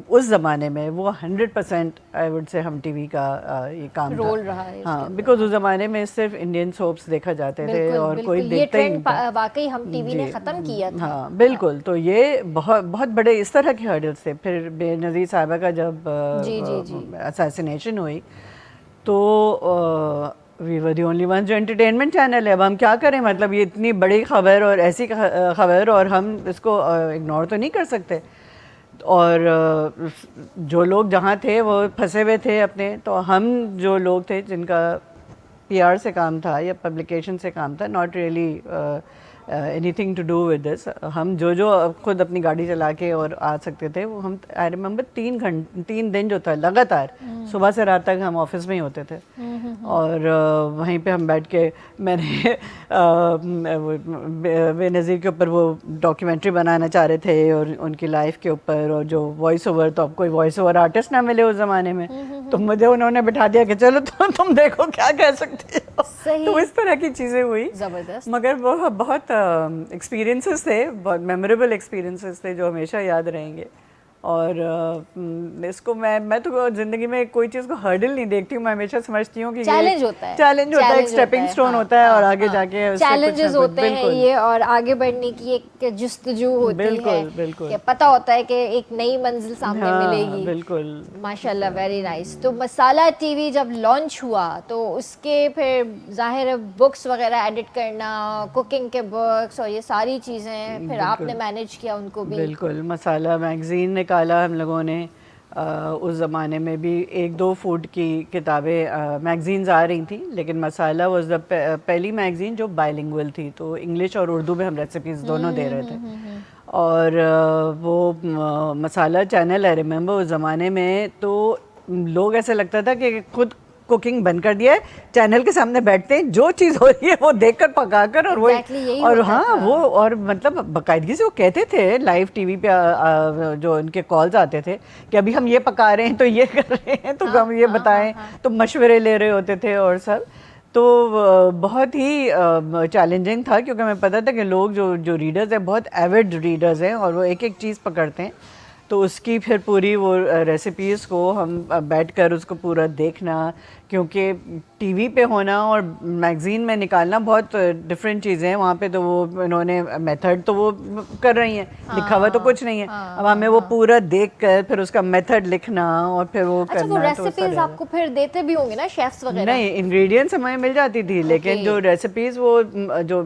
उस ज़माने में वो 100% आई वुड से हम टीवी का ये काम रोल था। रहा है हाँ, बिकॉज उस ज़माने में सिर्फ इंडियन सोप्स देखा जाते थे और कोई ये देखता ही ट्रेंड नहीं था। वाकई हम टीवी ने ख़त्म किया था। हाँ बिल्कुल, तो ये बहुत बहुत बड़े इस तरह के हर्डल्स थे। फिर बेनज़ीर साहिबा का जब असैसिनेशन हुई तो we were the only one जो एंटरटेनमेंट चैनल है, अब हम क्या करें, मतलब ये इतनी बड़ी खबर और ऐसी खबर, और हम इसको इग्नोर तो नहीं कर सकते। और जो लोग जहाँ थे वो फंसे हुए थे अपने, तो हम जो लोग थे जिनका पीआर से काम था या पब्लिकेशन से काम था, not really anything to do with this, हम जो खुद अपनी गाड़ी चला के और आ सकते थे वो हम, आई रिमेंबर 3 दिन जो था लगातार सुबह से रात तक हम ऑफिस में ही होते थे, और वहीं पे हम बैठ के मैंने बेनज़ीर के ऊपर वो डॉक्यूमेंट्री बनाना चाह रहे थे और उनकी लाइफ के ऊपर, और जो वॉइस ओवर, तो अब कोई वॉइस ओवर आर्टिस्ट ना मिले उस ज़माने में, तो मुझे उन्होंने बिठा दिया कि चलो तुम देखो क्या कह सकते हो। तो इस तरह की चीज़ें हुई ज़बरदस्त। मगर वो बहुत एक्सपीरियंसेस थे, बहुत मेमोरेबल एक्सपीरियंसेस थे जो हमेशा याद रहेंगे। और इसको मैं तो ज़िंदगी में कोई चीज़ को हर्डल नहीं देखती हूँ, मैं हमेशा समझती हूँ कि चैलेंज होता है, चैलेंज होता है, एक स्टेपिंग स्टोन होता है, और आगे जाके चैलेंजेस होते हैं ये, और आगे बढ़ने की एक जुस्तजू होती है, बिल्कुल कि पता होता है कि एक नई मंजिल सामने मिलेगी। बिल्कुल माशाल्लाह, वेरी नाइस। तो मसाला टीवी जब लॉन्च हुआ तो उसके फिर जाहिर है बुक्स वगैरह एडिट करना, कुकिंग के बुक्स और ये सारी चीज़ें फिर आपने मैनेज किया उनको भी। बिल्कुल, मसाला मैगज़ीन निकाला हम लोगों ने। उस ज़माने में भी 1-2 फूड की किताबें मैगज़ीन्स आ रही थी, लेकिन मसाला वाज द पहली मैगज़ीन जो बाइलिंगुअल थी, तो इंग्लिश और उर्दू में हम रेसिपीज़ दोनों दे रहे थे। और वो मसाला चैनल आई रिमेंबर उस ज़माने में तो लोग ऐसे लगता था कि खुद कुकिंग बंद कर दिया है, चैनल के सामने बैठते हैं, जो चीज़ हो रही है वो देखकर पकाकर, और वो और हाँ वो, और मतलब बाकायदगी से वो कहते थे लाइव टीवी पे जो उनके कॉल्स आते थे कि अभी हम ये पका रहे हैं तो ये कर रहे हैं, तो हम ये बताएं, तो मशवरे ले रहे होते थे और सब। तो बहुत ही चैलेंजिंग था, क्योंकि हमें पता था कि लोग जो रीडर्स हैं बहुत एविड रीडर्स हैं, और वो एक एक चीज़ पकड़ते हैं, तो उसकी फिर पूरी वो रेसिपीज़ को हम बैठकर उसको पूरा देखना, क्योंकि टीवी पे होना और मैगज़ीन में निकालना बहुत डिफरेंट चीज़ें हैं। वहाँ पे तो वो इन्होंने मेथड तो वो कर रही हैं, लिखा हुआ तो कुछ नहीं है, अब हमें वो पूरा देख कर फिर उसका मेथड लिखना और फिर वो अच्छा, करना। वो रेसिपीज आपको फिर देते भी होंगे ना शेफ्स वगैरह? नहीं, इंग्रेडिएंट्स हमें मिल जाती थी, लेकिन जो रेसिपीज़ वो जो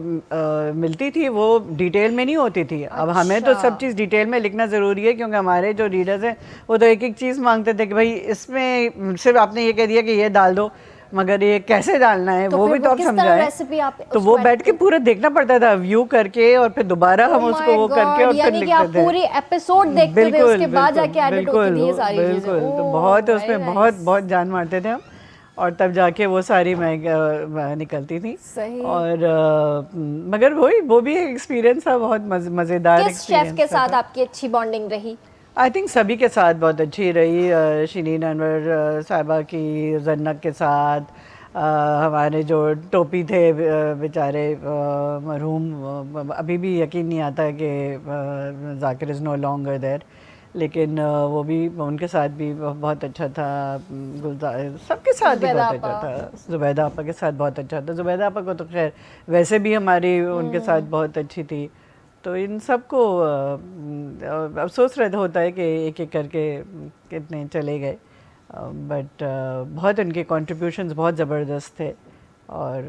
मिलती थी वो डिटेल में नहीं होती थी। अब हमें तो सब चीज़ डिटेल में लिखना ज़रूरी है, क्योंकि हमारे जो रीडर्स हैं वो तो एक एक चीज़ मांगते थे कि भाई इसमें सिर्फ आपने ये कह दिया कि ये डाल दो, मगर ये कैसे डालना है वो भी तो आप समझाएं। तो वो बैठ के पूरा देखना पड़ता था, व्यू करके, और फिर दोबारा हम उसको वो करके और फिर लिखते थे। पूरी एपिसोड देखते थे, उसके बाद जाके एडिट होती थी ये सारी चीजें। बिल्कुल, तो बहुत उसमें बहुत जान मारते थे हम, और तब जाके वो सारी मैं निकलती थी। सही। और मगर वो भी एक एक्सपीरियंस था, बहुत मज़ेदार किस शेफ के साथ आपकी अच्छी बॉन्डिंग रही? आई थिंक सभी के साथ बहुत अच्छी रही। शिरीन अनवर साहिबा की, जन्नत के साथ, हमारे जो टोपी थे बेचारे मरहूम, अभी भी यकीन नहीं आता कि Zakir is no longer there, लेकिन वो भी, उनके साथ भी बहुत अच्छा था। गुलजार सबके साथ ही बहुत अच्छा था। जुबैदा आपा के साथ बहुत अच्छा था। जुबैदा आपा को तो खैर वैसे भी हमारी उनके साथ बहुत अच्छी थी। तो इन सबको अफसोस रहता होता है कि एक एक करके कितने चले गए, बट बहुत उनके कंट्रीब्यूशंस बहुत ज़बरदस्त थे, और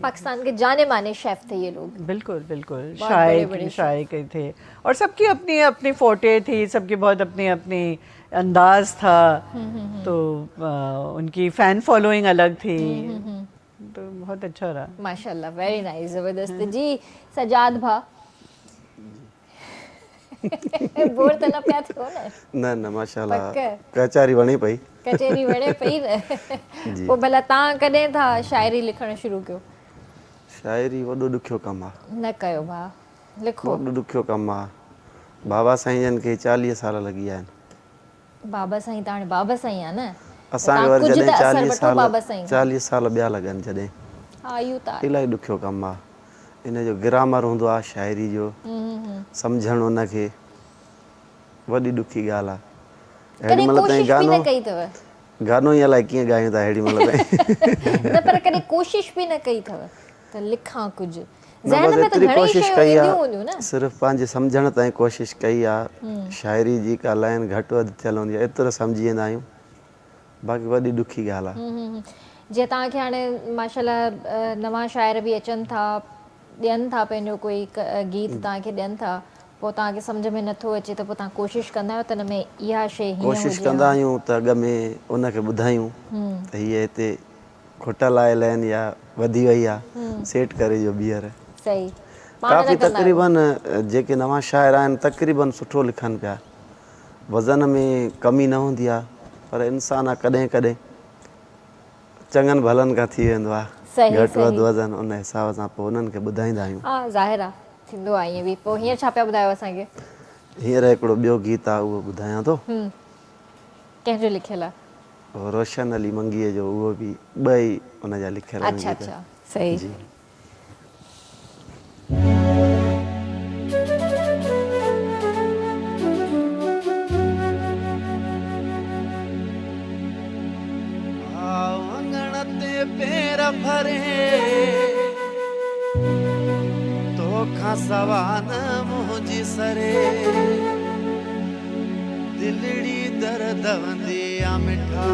पाकिस्तान के जाने माने शेफ थे ये लोग। बिल्कुल बिल्कुल बहुत बड़े बड़े शायर के थे, और सबकी अपनी अपनी फोटे थी, सबकी बहुत अपनी अपनी अंदाज था। तो उनकी फ़ैन फॉलोइंग अलग थी, तो बहुत अच्छा रहा। माशाल्लाह, वेरी नाइस, ज़बरदस्त जी। सजाद भा बोर त न पिया थियो न? न माशाल्लाह पक कचहरी वणी पई। कचहरी वणे पई न? पोइ भला तव्हां कॾहिं था शाइरी लिखणु शुरू कयो? शाइरी वॾो ॾुखियो कमु आहे, न कयो भा, लिखो। वॾो ॾुखियो कमु आहे। बाबा साईं जन खे 40 साल लॻी विया आहिनि। बाबा साईं त हाणे बाबा साईं आहे न? असांखे तव्हां वरी कुझु जॾहिं त असरु 40 वठो साल बाबा साईं खां। 40 साल ॿिया लॻनि जॾहिं, हा इहो त आहे। इलाही ॾुखियो कमु आहे। इन जो ग्रामर हूंदो आहे शाइरी जो, सम्झणु उनखे वॾी ॾुखी ॻाल्हि आहे। हेॾी कॾहिं महिल ताईं कोशिश बि न कई अथव? गानो ई अलाए कीअं ॻायूं था हेॾी महिल ताईं। न पर कॾहिं कोशिश बि न कई अथव त लिखां कुझु? न ज़हन बसि में त एतिरी घणेई कोशिशि शयूं कई ईंदियूं हूंदियूं आहे, न? सिर्फ़ु पंहिंजे सम्झण ताईं कोशिशि कई आहे। शाइरी जी का लाइन घटि वधि थियल हूंदी आहे, एतिरो सम्झी वेंदा आहियूं, बाक़ी वॾी ॾुखी ॻाल्हि आहे। जीअं तव्हांखे हाणे माशाल्लाह नवां शाइर बि अचनि था, ॾियनि था पंहिंजो कोई गीत तव्हांखे ॾियनि था, पोइ तव्हांखे सम्झ में नथो अचे त पोइ तव्हां कोशिशि कंदा आहियो त हिन में इहा शइ हीअं कोशिशि हुजे कंदा हा? आहियूं त अॻ में उनखे ॿुधायूं त हीअ हिते खुटल आहे लाइन या वधी वई आहे, सेट करे ॾियो ॿीहर। सही। पाण काफ़ी न कंदा आहियो? तक़रीबन जेके नवां शाइर आहिनि तक़रीबन सुठो लिखनि पिया, वज़न में कमी न हूंदी आहे, पर इंसान आहे कॾहिं कॾहिं चङनि भलनि खां थी वेंदो आहे, सही, घटि वधि सही। वज़न, उन हिसाब सां पोइ उन्हनि खे ॿुधाईंदा आहियूं। हा ज़ाहिर आहे, थींदो आहे ईअं बि। पोइ हींअर छा पिया ॿुधायो असांखे? हींअर हिकिड़ो ॿियो गीत आहे उहो ॿुधायां थो, कंहिंजो लिखियलु आहे? रोशन अली मंगीअ जो, उहो बि ॿई उनजा लिखियल आहिनि अच्छा गीत। अच्छा, सही। जी। आंगण ते पेर भरे तोखां सवा न मुंहिंजी सरे, दिलड़ी दर्द वंदी आ मिठा,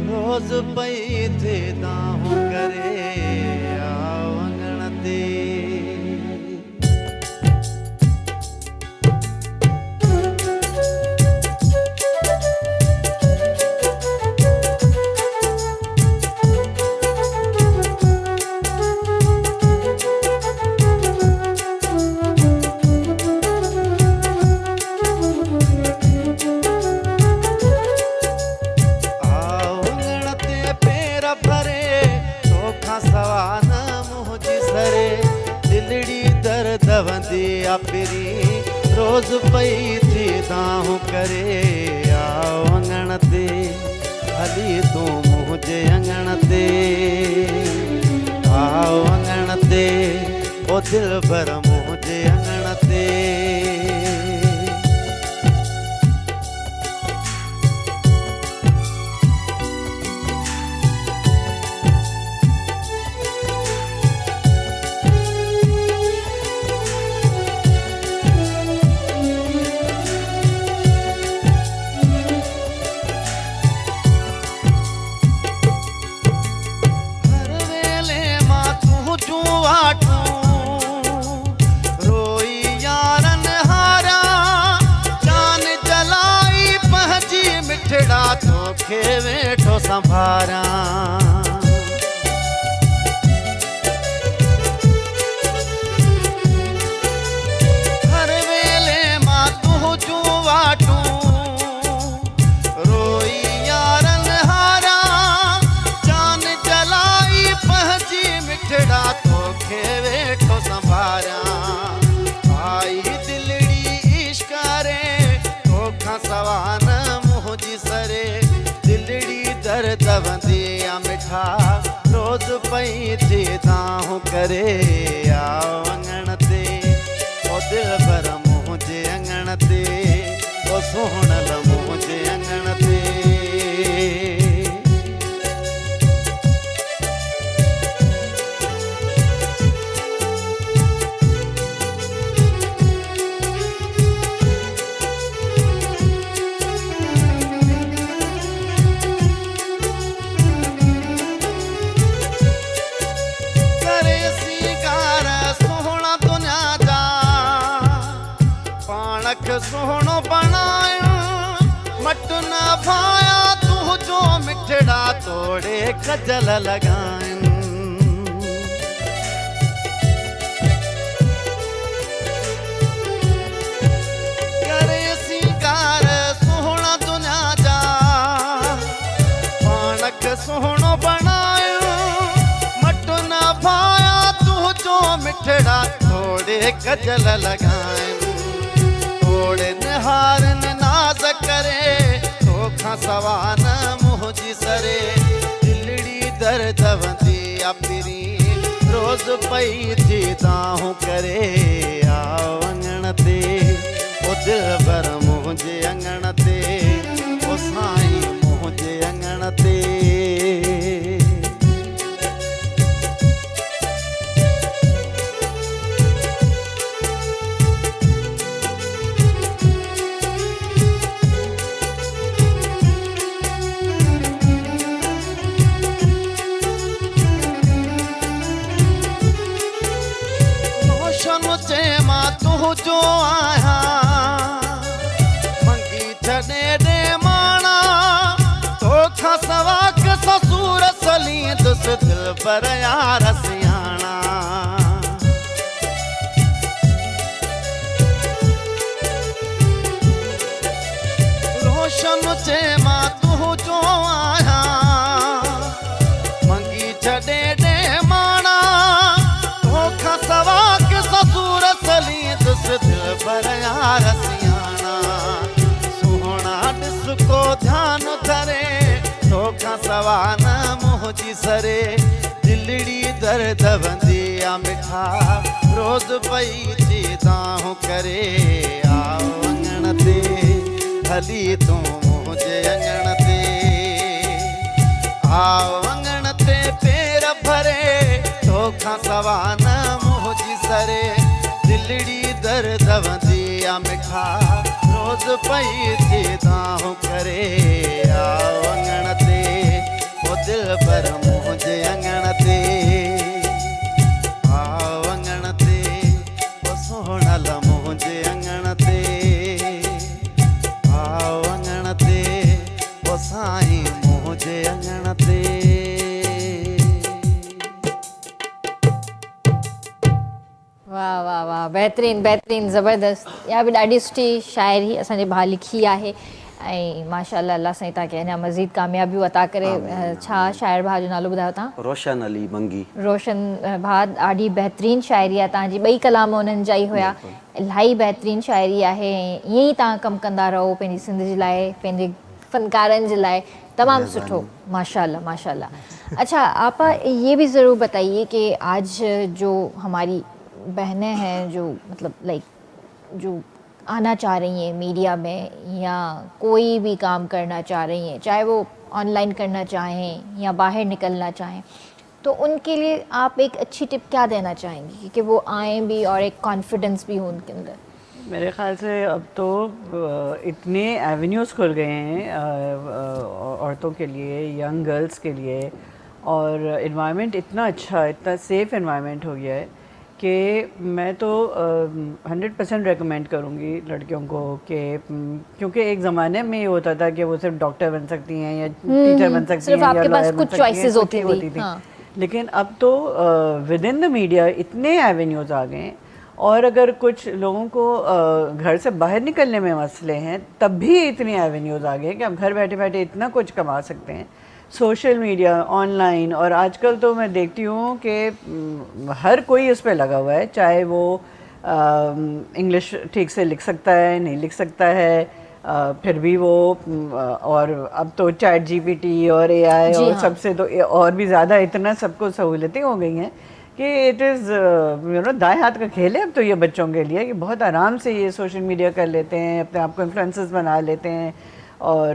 रोज़ पई थे दाहूं करे आंगण ते। रोज़ पई थी दाहूं करे आंगण ते, हली तूं मुंहिंजे अंगण ते, आओ अंगण ते, ओ दिल भर मुंहिंजे अंगण ते। तोखे वेठो संभारा, हर वेले मां तुंहिंजूं वाटूं रोई यारन हारा, जान जलाई पंहिंजी मिठड़ा तोखे वेठो संभारा। आई दिलड़ी इश्क रे तोखां सवा न मुंहिंजी सरे, दिलड़ी दर्द वंदी आ मिठा, रोज़ पई थी दाहूं करे आओ अंगण ते, ओ दिल भर मुंहिंजे अंगण ते, ओ सोहणल मुंहिंजे अंगण ते। सोहणो बणायो मट न भाया तू जो मिठड़ा तोड़े कजल लगाइन करे सिंगार सोहणा दुनिया जा पाणक सोहणो बणायो मट न भाया तू जो मिठड़ा तोड़े कजल लगाइन तोड़े निहार नाज करे तोखा सवान मुंहिंजी सरे दिलड़ी दर्द वंदी अपिरी रोज पई थी दाहूं करे आओ अंगण ते ओ दिलबर मुंहिंजे अंगण ते ओ साईं मुंहिंजे अंगण ते जो आया मंगी छॾे ॾे माणा तोखा सवा के ससुर सलींदुस दिल पर यार सियाणा रोशन चे मां तू जो आया मंगी छॾे ॾे माणा तोखा सवा के ससुर सलींदुस दिल पर यार सियाणा सोहणा ॾिस को ध्यान धरे तोखा सवा न मुंहिंजी सरे दिलड़ी दर्द वंदी आ मिठा रोज पई थी दाहूं करे आओ अंगण ते हली तूं मुंहिंजे अंगण ते आओ अंगण ते पेर भरे तोखा सवा न मुंहिंजी सरे दिलड़ी दर्द वंदी आ मिठा रोज पई थी दाहूं करे आओ अंगण ते ओ दिल पर मुंहिंजे अंगण ते आओ अंगण ते ओ सोहणल मुंहिंजे अंगण ते आओ अंगण ते ओ साईं मुंहिंजे अंगण ते वाह वाह वाह बहितरीन बहितरीन ज़बरदस्त इहा बि ॾाढी सुठी शाइरी असांजे भाउ लिखी आहे ऐं माशाअल्लाह अल्लाह साईं तव्हांखे अञा मज़ीद कामयाबियूं अता करे छा शाइर भाउ जो नालो ॿुधायो तव्हां रोशन अली मंगी रोशन भाउ ॾाढी बहितरीन शाइरी आहे तव्हांजी ॿई कलाम उन्हनि जा ई हुया इलाही बहितरीन शाइरी आहे ऐं ईअं ई तव्हां कमु कंदा रहो पंहिंजी सिंध जे लाइ पंहिंजे फनकारनि जे लाइ तमाम सुठो माशाल्लाह माशाल्लाह। अच्छा आपा ये भी ज़रूर बताइए कि आज जो हमारी बहनें हैं जो मतलब लाइक जो आना चाह रही हैं मीडिया में या कोई भी काम करना चाह रही हैं चाहे वो ऑनलाइन करना चाहें या बाहर निकलना चाहें तो उनके लिए आप एक अच्छी टिप क्या देना चाहेंगी कि वो आएँ भी और एक कॉन्फिडेंस भी हो उनके अंदर? मेरे ख़्याल से अब तो इतने एवेन्यूज़ खुल गए हैं औरतों के लिए यंग गर्ल्स के लिए और इन्वायरमेंट इतना अच्छा इतना सेफ़ इन्वायरमेंट हो गया है कि मैं तो 100% रेकमेंड करूँगी लड़कियों को कि क्योंकि एक ज़माने में ये होता था कि वो सिर्फ डॉक्टर बन सकती हैं या टीचर बन सकती हैं या लॉयर बन सकती हैं, चॉइसेस होती थी। लेकिन अब तो विद इन द मीडिया इतने एवेन्यूज़ आ गए हैं और अगर कुछ लोगों को घर से बाहर निकलने में मसले हैं तब भी इतनी एवेन्यूज़ आ गए कि आप घर बैठे बैठे इतना कुछ कमा सकते हैं सोशल मीडिया ऑनलाइन। और आजकल तो मैं देखती हूँ कि हर कोई उस पर लगा हुआ है, चाहे वो इंग्लिश ठीक से लिख सकता है नहीं लिख सकता है फिर भी वो और अब तो चैट जीपीटी और एआई और सबसे तो और भी ज़्यादा इतना सबको सहूलतें हो गई हैं कि इट इज़ दाएं हाथ का खेल है अब तो ये बच्चों के लिए कि बहुत आराम से ये सोशल मीडिया कर लेते हैं, अपने आप को इन्फ्लुएंसर्स बना लेते हैं और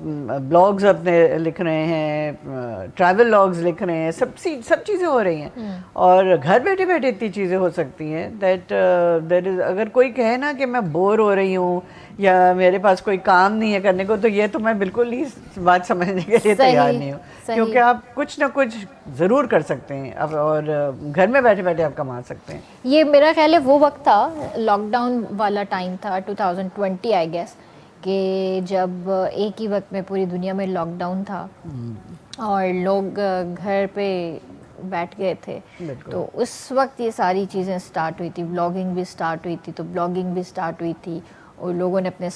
ब्लॉग्स अपने लिख रहे हैं, ट्रैवल लॉग्स लिख रहे हैं, सब चीज़ें हो रही हैं। और घर बैठे बैठे इतनी चीज़ें हो सकती हैं दैट देयर इज़, अगर कोई कहे ना कि मैं बोर हो रही हूँ या मेरे पास कोई काम नहीं है करने को, तो ये तो मैं बिल्कुल ही बात समझने के लिए तैयार नहीं हूँ, क्योंकि आप कुछ ना कुछ ज़रूर कर सकते हैं अब, और घर में बैठे बैठे आप कमा सकते हैं। ये मेरा ख्याल है वो वक्त था, लॉकडाउन वाला टाइम था 2020 आई गेस, कि जब एक ही वक्त में पूरी दुनिया में लॉकडाउन था और लोग घर पे बैठ गए थे। तो उस वक्त ये सारी चीज़ें स्टार्ट हुई थी, ब्लॉगिंग भी स्टार्ट हुई थी, तो ब्लॉगिंग भी स्टार्ट हुई थी और लोगों ने अपने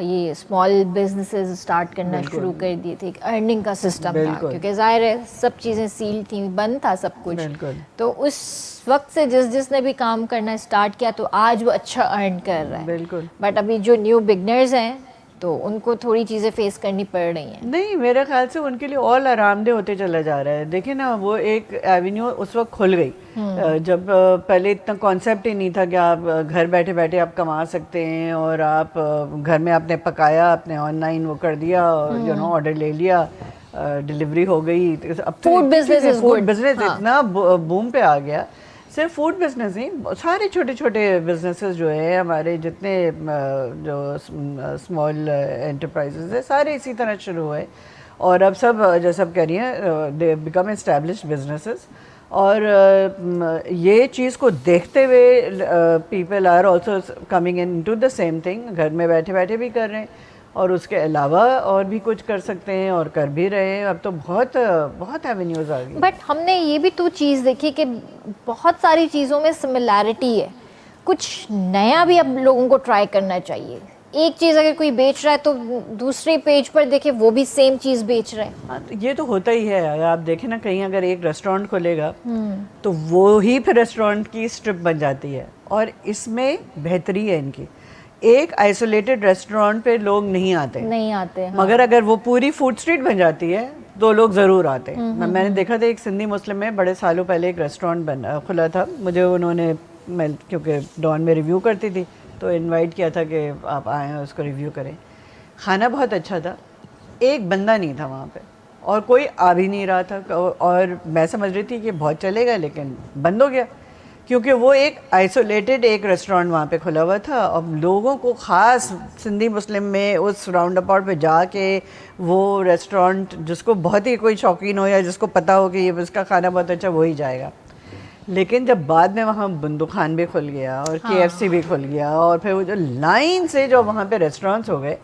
ये स्मॉल बिजनेसेस स्टार्ट करना शुरू कर दिए थे। एक अर्निंग का सिस्टम था, क्योंकि ज़ाहिर है सब चीज़ें सील थी, बंद था सब कुछ। तो उस वक्त से जिसने भी काम करना स्टार्ट किया तो आज वो अच्छा अर्न कर रहा है। बिल्कुल। बट अभी जो न्यू बिगनर्स हैं तो उनको थोड़ी चीज़ें फेस करनी पड़ रही हैं। नहीं, मेरे ख्याल से उनके लिए और आरामदेह होते चला जा रहा है। देखिए ना, वो एक एवेन्यू उस वक्त खुल गई जब पहले इतना कॉन्सेप्ट ही नहीं था कि आप घर बैठे बैठे आप कमा सकते हैं, और आप घर में आपने पकाया, आपने ऑनलाइन वो कर दिया, यू नो ऑर्डर ले लिया, डिलीवरी हो गई। अब तो फूड बिजनेस इतना बूम पे आ गया। सिर्फ फूड बिजनेस नहीं, सारे छोटे छोटे बिजनेसेस जो है हमारे, जितने जो स्मॉल एंटरप्राइजेस है, सारे इसी तरह शुरू हुए। और अब सब, जैसे आप कह रही हैं, दे बिकम एस्टैब्लिश्ड बिजनेसेस। और ये चीज़ को देखते हुए people are also coming in to the same thing, घर में बैठे बैठे भी कर रहे हैं और उसके अलावा और भी कुछ कर सकते हैं और कर भी रहे हैं। अब तो बहुत बहुत एवेन्यूज़ आ गई। बट हमने ये भी तो चीज़ देखी कि बहुत सारी चीज़ों में सिमिलैरिटी है, कुछ नया भी अब लोगों को ट्राई करना चाहिए। एक चीज़ अगर कोई बेच रहा है तो दूसरे पेज पर देखे वो भी सेम चीज़ बेच रहा है। हाँ, तो ये तो होता ही है। अगर आप देखें ना, कहीं अगर एक रेस्टोरेंट खोलेगा तो वो ही फिर रेस्टोरेंट की स्ट्रिप बन जाती है। और इसमें बेहतरी है इनकी, एक आइसोलेटेड रेस्टोरेंट पे लोग नहीं आते हाँ। मगर अगर वो पूरी फूड स्ट्रीट बन जाती है तो लोग ज़रूर आते हैं। मैंने देखा था, एक सिंधी मुस्लिम में बड़े सालों पहले एक रेस्टोरेंट खुला था। मुझे उन्होंने, मैं क्योंकि डॉन में रिव्यू करती थी, तो इनवाइट किया था कि आप आएँ और उसको रिव्यू करें। खाना बहुत अच्छा था, एक बंदा नहीं था वहाँ पे और कोई आ भी नहीं रहा था। और मैं समझ रही थी कि बहुत चलेगा, लेकिन बंद हो गया, क्योंकि वो एक आइसोलेटेड एक रेस्टोरेंट वहाँ पे खुला हुआ था। अब लोगों को ख़ास सिंधी मुस्लिम में उस राउंड अबाउट पे जाके वो रेस्टोरेंट, जिसको बहुत ही कोई शौकीन हो या जिसको पता हो कि ये इसका खाना बहुत अच्छा, वो ही जाएगा। लेकिन जब बाद में वहाँ बंदू खान भी खुल गया और KFC भी खुल गया, और फिर वो जो लाइन से जो वहाँ पे रेस्टोरेंट्स हो गए,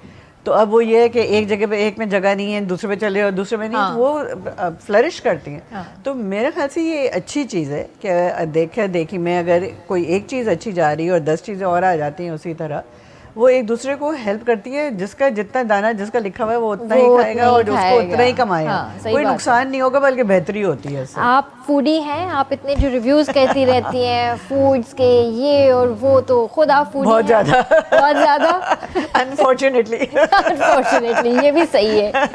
तो अब वो ये है कि एक जगह पे, एक में जगह नहीं है, दूसरे पे चले और दूसरे में नहीं, तो वो फ्लरिश करती हैं। तो मेरे ख्याल से ये अच्छी चीज़ है कि देखी में अगर कोई एक चीज़ अच्छी जा रही है और 10 चीज़ें और आ जाती हैं उसी तरह, वो एक दूसरे को हेल्प करती है। जिसका जितना दाना जिसका लिखा हुआ है वो उतना ही खाएगा और उसको उतना ही कमाएगा। कोई नुकसान नहीं होगा, बल्कि बेहतरी होती है। आप फूडी हैं, आप इतने जो रिव्यूज कहती रहती हैं फूड्स के ये और वो, तो खुद आप फूडी बहुत ज़्यादा अनफॉर्चुनेटली ये भी सही है।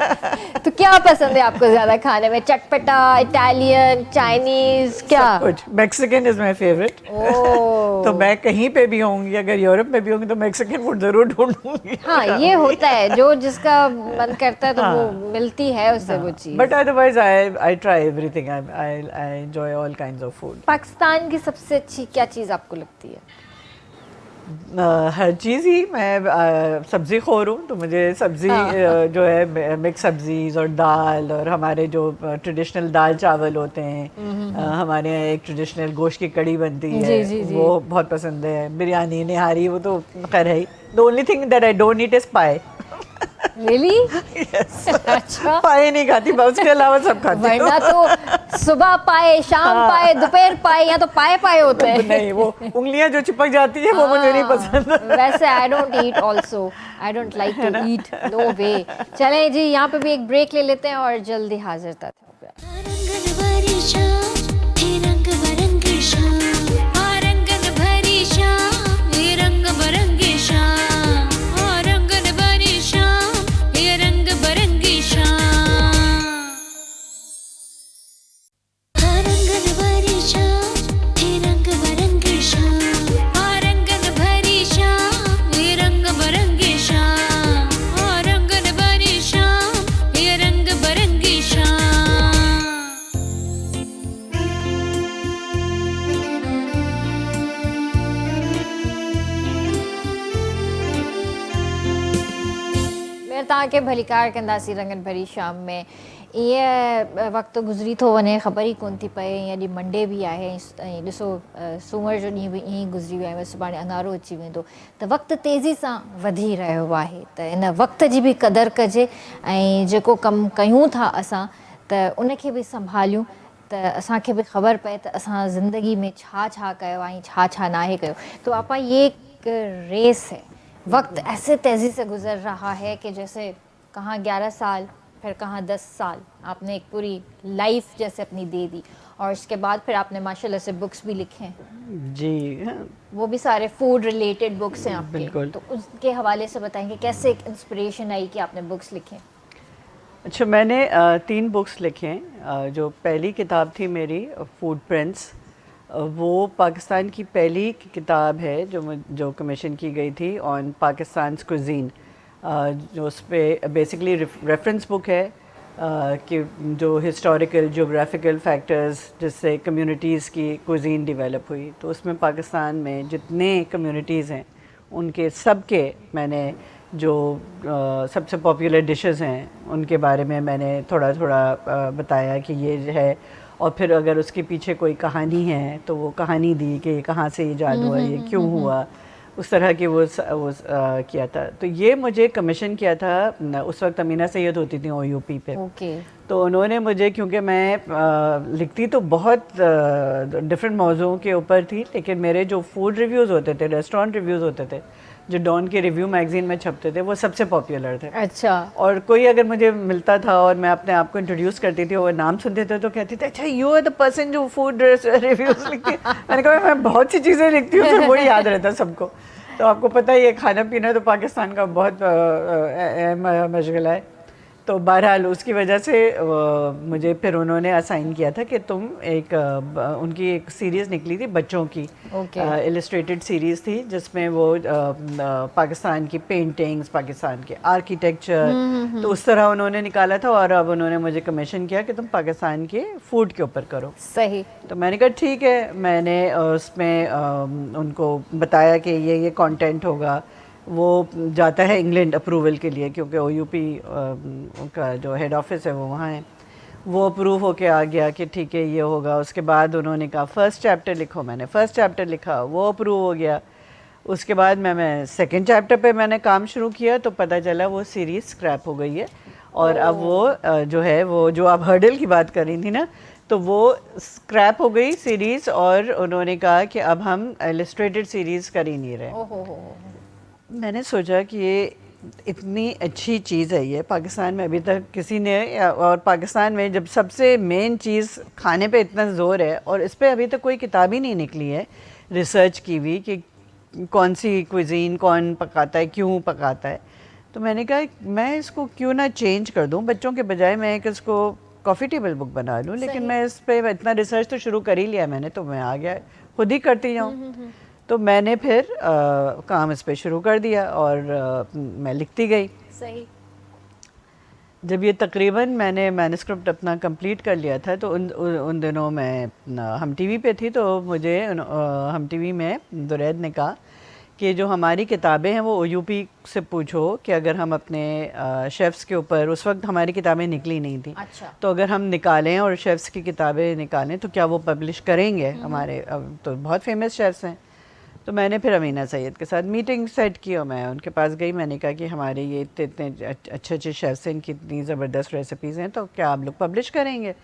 तो क्या पसंद है आपको ज़्यादा खाने में? चटपटा, इटालियन, चाइनीज, क्या? कुछ मैक्सिकन इज माय फेवरेट। तो मैं कहीं पे भी होंगी, अगर यूरोप में भी होंगी, तो मैक्सिकन फूड जरूर ढूंढूंगी। हाँ, ये होता है, जो जिसका मन करता है तो वो मिलती है उससे वो चीज़। But otherwise I try everything. I enjoy all kinds of food. Pakistan की सबसे अच्छी क्या चीज़ आपको लगती है? हर चीज़ ही। मैं सब्ज़ी खोर हूँ, तो मुझे सब्ज़ी जो है मिक्स सब्ज़ीज और दाल, और हमारे जो ट्रेडिशनल दाल चावल होते हैं, हमारे यहाँ एक ट्रेडिशनल गोश्त की कड़ी बनती है, वो बहुत पसंद है। बिरयानी, निहारी, वो तो खैर है ही। The only thing that I don't eat is paya. Really? Yes. अच्छा, पाए नहीं खाती, बस उसके अलावा सब खाती हूँ। वरना तो सुबह पाए, शाम पाए, दोपहर पाए, या तो पाए होते हैं। नहीं, वो उंगलियां जो चिपक जाती है वो मुझे नहीं पसंद। वैसे I don't eat also, I don't like to eat, no way. चलें जी, यहाँ पे भी एक ब्रेक ले लेते हैं और जल्दी हाजिर तव्हांखे भलीकार कंदासीं रंगनि भरी शाम में। ईअं वक़्तु गुज़री थो वञे, ख़बर ई कोन थी पए। ईअं अॼु मंडे बि आहे ऐं ॾिसो सूमर जो ॾींहुं बि ईअं ई गुज़री वियो आहे, सुभाणे अंगारो अची वेंदो। त वक़्तु तेज़ी सां वधी रहियो आहे, त इन वक़्त जी बि क़दुरु कजे ऐं जेको कमु कयूं था असां त उनखे बि संभालियूं, त असांखे बि ख़बर पए त असां ज़िंदगी में छा छा कयो आहे ऐं छा छा नाहे कयो। तो आपा ये एक रेस है, वक्त ऐसे तेज़ी से गुजर रहा है कि जैसे कहाँ 11 साल फिर कहाँ 10 साल आपने एक पूरी लाइफ जैसे अपनी दे दी। और इसके बाद फिर आपने माशाल्लाह से बुक्स भी लिखे हैं। जी हाँ, वो भी सारे फूड रिलेटेड बुक्स हैं आपके। बिल्कुल। तो उसके हवाले से बताएंगे कैसे एक इंस्पिरेशन आई कि आपने बुक्स लिखें। अच्छा, मैंने 3 बुक्स लिखे हैं। जो पहली किताब थी मेरी फूड प्रिंट्स, वो पाकिस्तान की पहली किताब है जो कमीशन की गई थी ऑन पाकिस्तान क्विजीन। जो उस पर बेसिकली रेफरेंस बुक है कि जो हिस्टोरिकल जोग्राफिकल फैक्टर्स जिससे कम्युनिटीज़ की क्विजीन डेवलप हुई। तो उसमें पाकिस्तान में जितने कम्युनिटीज़ हैं उनके सब के मैंने जो सबसे पॉपुलर डिशेस हैं उनके बारे में मैंने थोड़ा थोड़ा बताया कि ये है, और फिर अगर उसके पीछे कोई कहानी है तो वो कहानी दी कि कहाँ से ईजाद हुआ, ये क्यों हुआ, उस तरह की वो किया था। तो ये मुझे कमीशन किया था, उस वक्त अमीना सैयद होती थी OUP पे। ओके। तो उन्होंने मुझे, क्योंकि मैं लिखती तो बहुत डिफरेंट मौज़ूओं के ऊपर थी, लेकिन मेरे जो फूड रिव्यूज़ होते थे, रेस्टोरेंट रिव्यूज़ होते थे, जो डॉन के रिव्यू मैगज़ीन में छपते थे, वो सबसे पॉपुलर थे। अच्छा। और कोई अगर मुझे मिलता था और मैं अपने आप को इंट्रोड्यूस करती थी, वो नाम सुनते थे तो कहते थे अच्छा यू आर द पर्सन जो फूड रिव्यूज़ लिखती है। मैंने कहा मैं बहुत सी चीज़ें लिखती हूँ, फिर वही याद रहता सबको। तो आपको पता ही है खाना पीना तो पाकिस्तान का बहुत अहम मशगला है। तो बहरहाल उसकी वजह से मुझे फिर उन्होंने असाइन किया था कि तुम उनकी एक सीरीज़ निकली थी बच्चों की, इलस्ट्रेटेड सीरीज़ थी जिसमें वो पाकिस्तान की पेंटिंग्स, पाकिस्तान के आर्किटेक्चर, तो उस तरह उन्होंने निकाला था। और अब उन्होंने मुझे कमीशन किया कि तुम पाकिस्तान के फूड के ऊपर करो। सही। तो मैंने कहा ठीक है। मैंने उसमें उनको बताया कि ये कंटेंट होगा। वो जाता है इंग्लैंड अप्रूवल के लिए, क्योंकि OUP का जो हेड ऑफिस है वो वहाँ है। वो अप्रूव होके आ गया कि ठीक है ये होगा। उसके बाद उन्होंने कहा फर्स्ट चैप्टर लिखो, मैंने फर्स्ट चैप्टर लिखा, वो अप्रूव हो गया। उसके बाद मैं सेकंड चैप्टर पे मैंने काम शुरू किया तो पता चला वो सीरीज़ स्क्रैप हो गई है। और अब वो जो है, वो जो आप हर्डल की बात कर रही थी ना, तो वो स्क्रैप हो गई सीरीज़। और उन्होंने कहा कि अब हम इलस्ट्रेटेड सीरीज़ कर ही नहीं रहे। मैंने सोचा कि ये इतनी अच्छी चीज़ है, ये पाकिस्तान में अभी तक किसी ने, और पाकिस्तान में जब सबसे मेन चीज़ खाने पे इतना ज़ोर है और इस पे अभी तक कोई किताब ही नहीं निकली है रिसर्च की भी कि कौन सी क्विजीन कौन पकाता है, क्यों पकाता है। तो मैंने कहा मैं इसको क्यों ना चेंज कर दूं, बच्चों के बजाय मैं एक इसको कॉफ़ी टेबल बुक बना लूं। लेकिन मैं इस पर इतना रिसर्च तो शुरू कर ही लिया मैंने, तो मैं आ गया खुद ही करती जाऊँ। तो मैंने फिर काम इस पे शुरू कर दिया और मैं लिखती गई। सही। जब ये तकरीबन मैंने मैन्युस्क्रिप्ट अपना कंप्लीट कर लिया था तो उन दिनों मैं हम टीवी पे थी, तो मुझे हम टीवी में दुरैद ने कहा कि जो हमारी किताबें हैं वो OUP से पूछो कि अगर हम अपने शेफ़्स के ऊपर, उस वक्त हमारी किताबें निकली नहीं थी। अच्छा। तो अगर हम निकालें और शेफ़्स की किताबें निकालें तो क्या वो पब्लिश करेंगे हमारे, अब तो बहुत फेमस शेफ़्स हैं। तो मैंने फिर अमीना सैयद के साथ मीटिंग सेट की और मैं उनके पास गई। मैंने कहा कि हमारे ये इतने अच्छे अच्छे शेफ़्स हैं, इनकी इतनी ज़बरदस्त रेसिपीज़ हैं, तो क्या आप लोग पब्लिश करेंगे?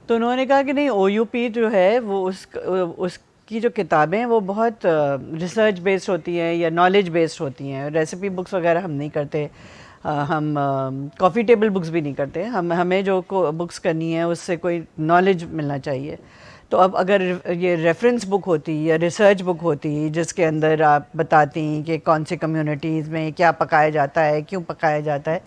तो उन्होंने कहा कि नहीं, OUP जो है वो उसकी जो किताबें हैं वो बहुत रिसर्च बेस्ड होती हैं या नॉलेज बेस्ड होती हैं। रेसिपी बुक्स वगैरह हम नहीं करते, हम कॉफ़ी टेबल बुक्स भी नहीं करते। हमें जो बुक्स करनी है उससे कोई नॉलेज मिलना चाहिए। तो अब अगर ये रेफरेंस बुक होती या रिसर्च बुक होती जिसके अंदर आप बताती कि कौन सी कम्युनिटीज़ में क्या पकाया जाता है, क्यों पकाया जाता है,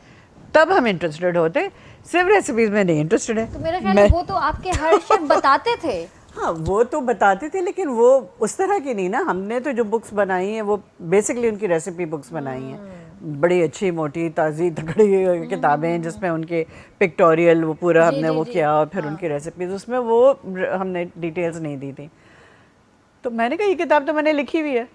तब हम इंटरेस्टेड होते। सिर्फ रेसिपीज़ में नहीं इंटरेस्टेड है। तो मेरा ख्याल है वो तो आपके हर शेफ बताते थे। हाँ, वो तो बताते थे, लेकिन वो उस तरह की नहीं ना। हमने तो जो बुक्स बनाई हैं वो बेसिकली उनकी रेसिपी बुक्स बनाई हैं। बड़ी अच्छी मोटी ताज़ी तगड़ी किताबें हैं जिसमें उनके पिक्टोरियल वो पूरा हमने वो किया और फिर उनकी रेसिपीज़, उसमें वो हमने डिटेल्स नहीं दी थी। तो मैंने कहा ये किताब तो मैंने लिखी हुई है,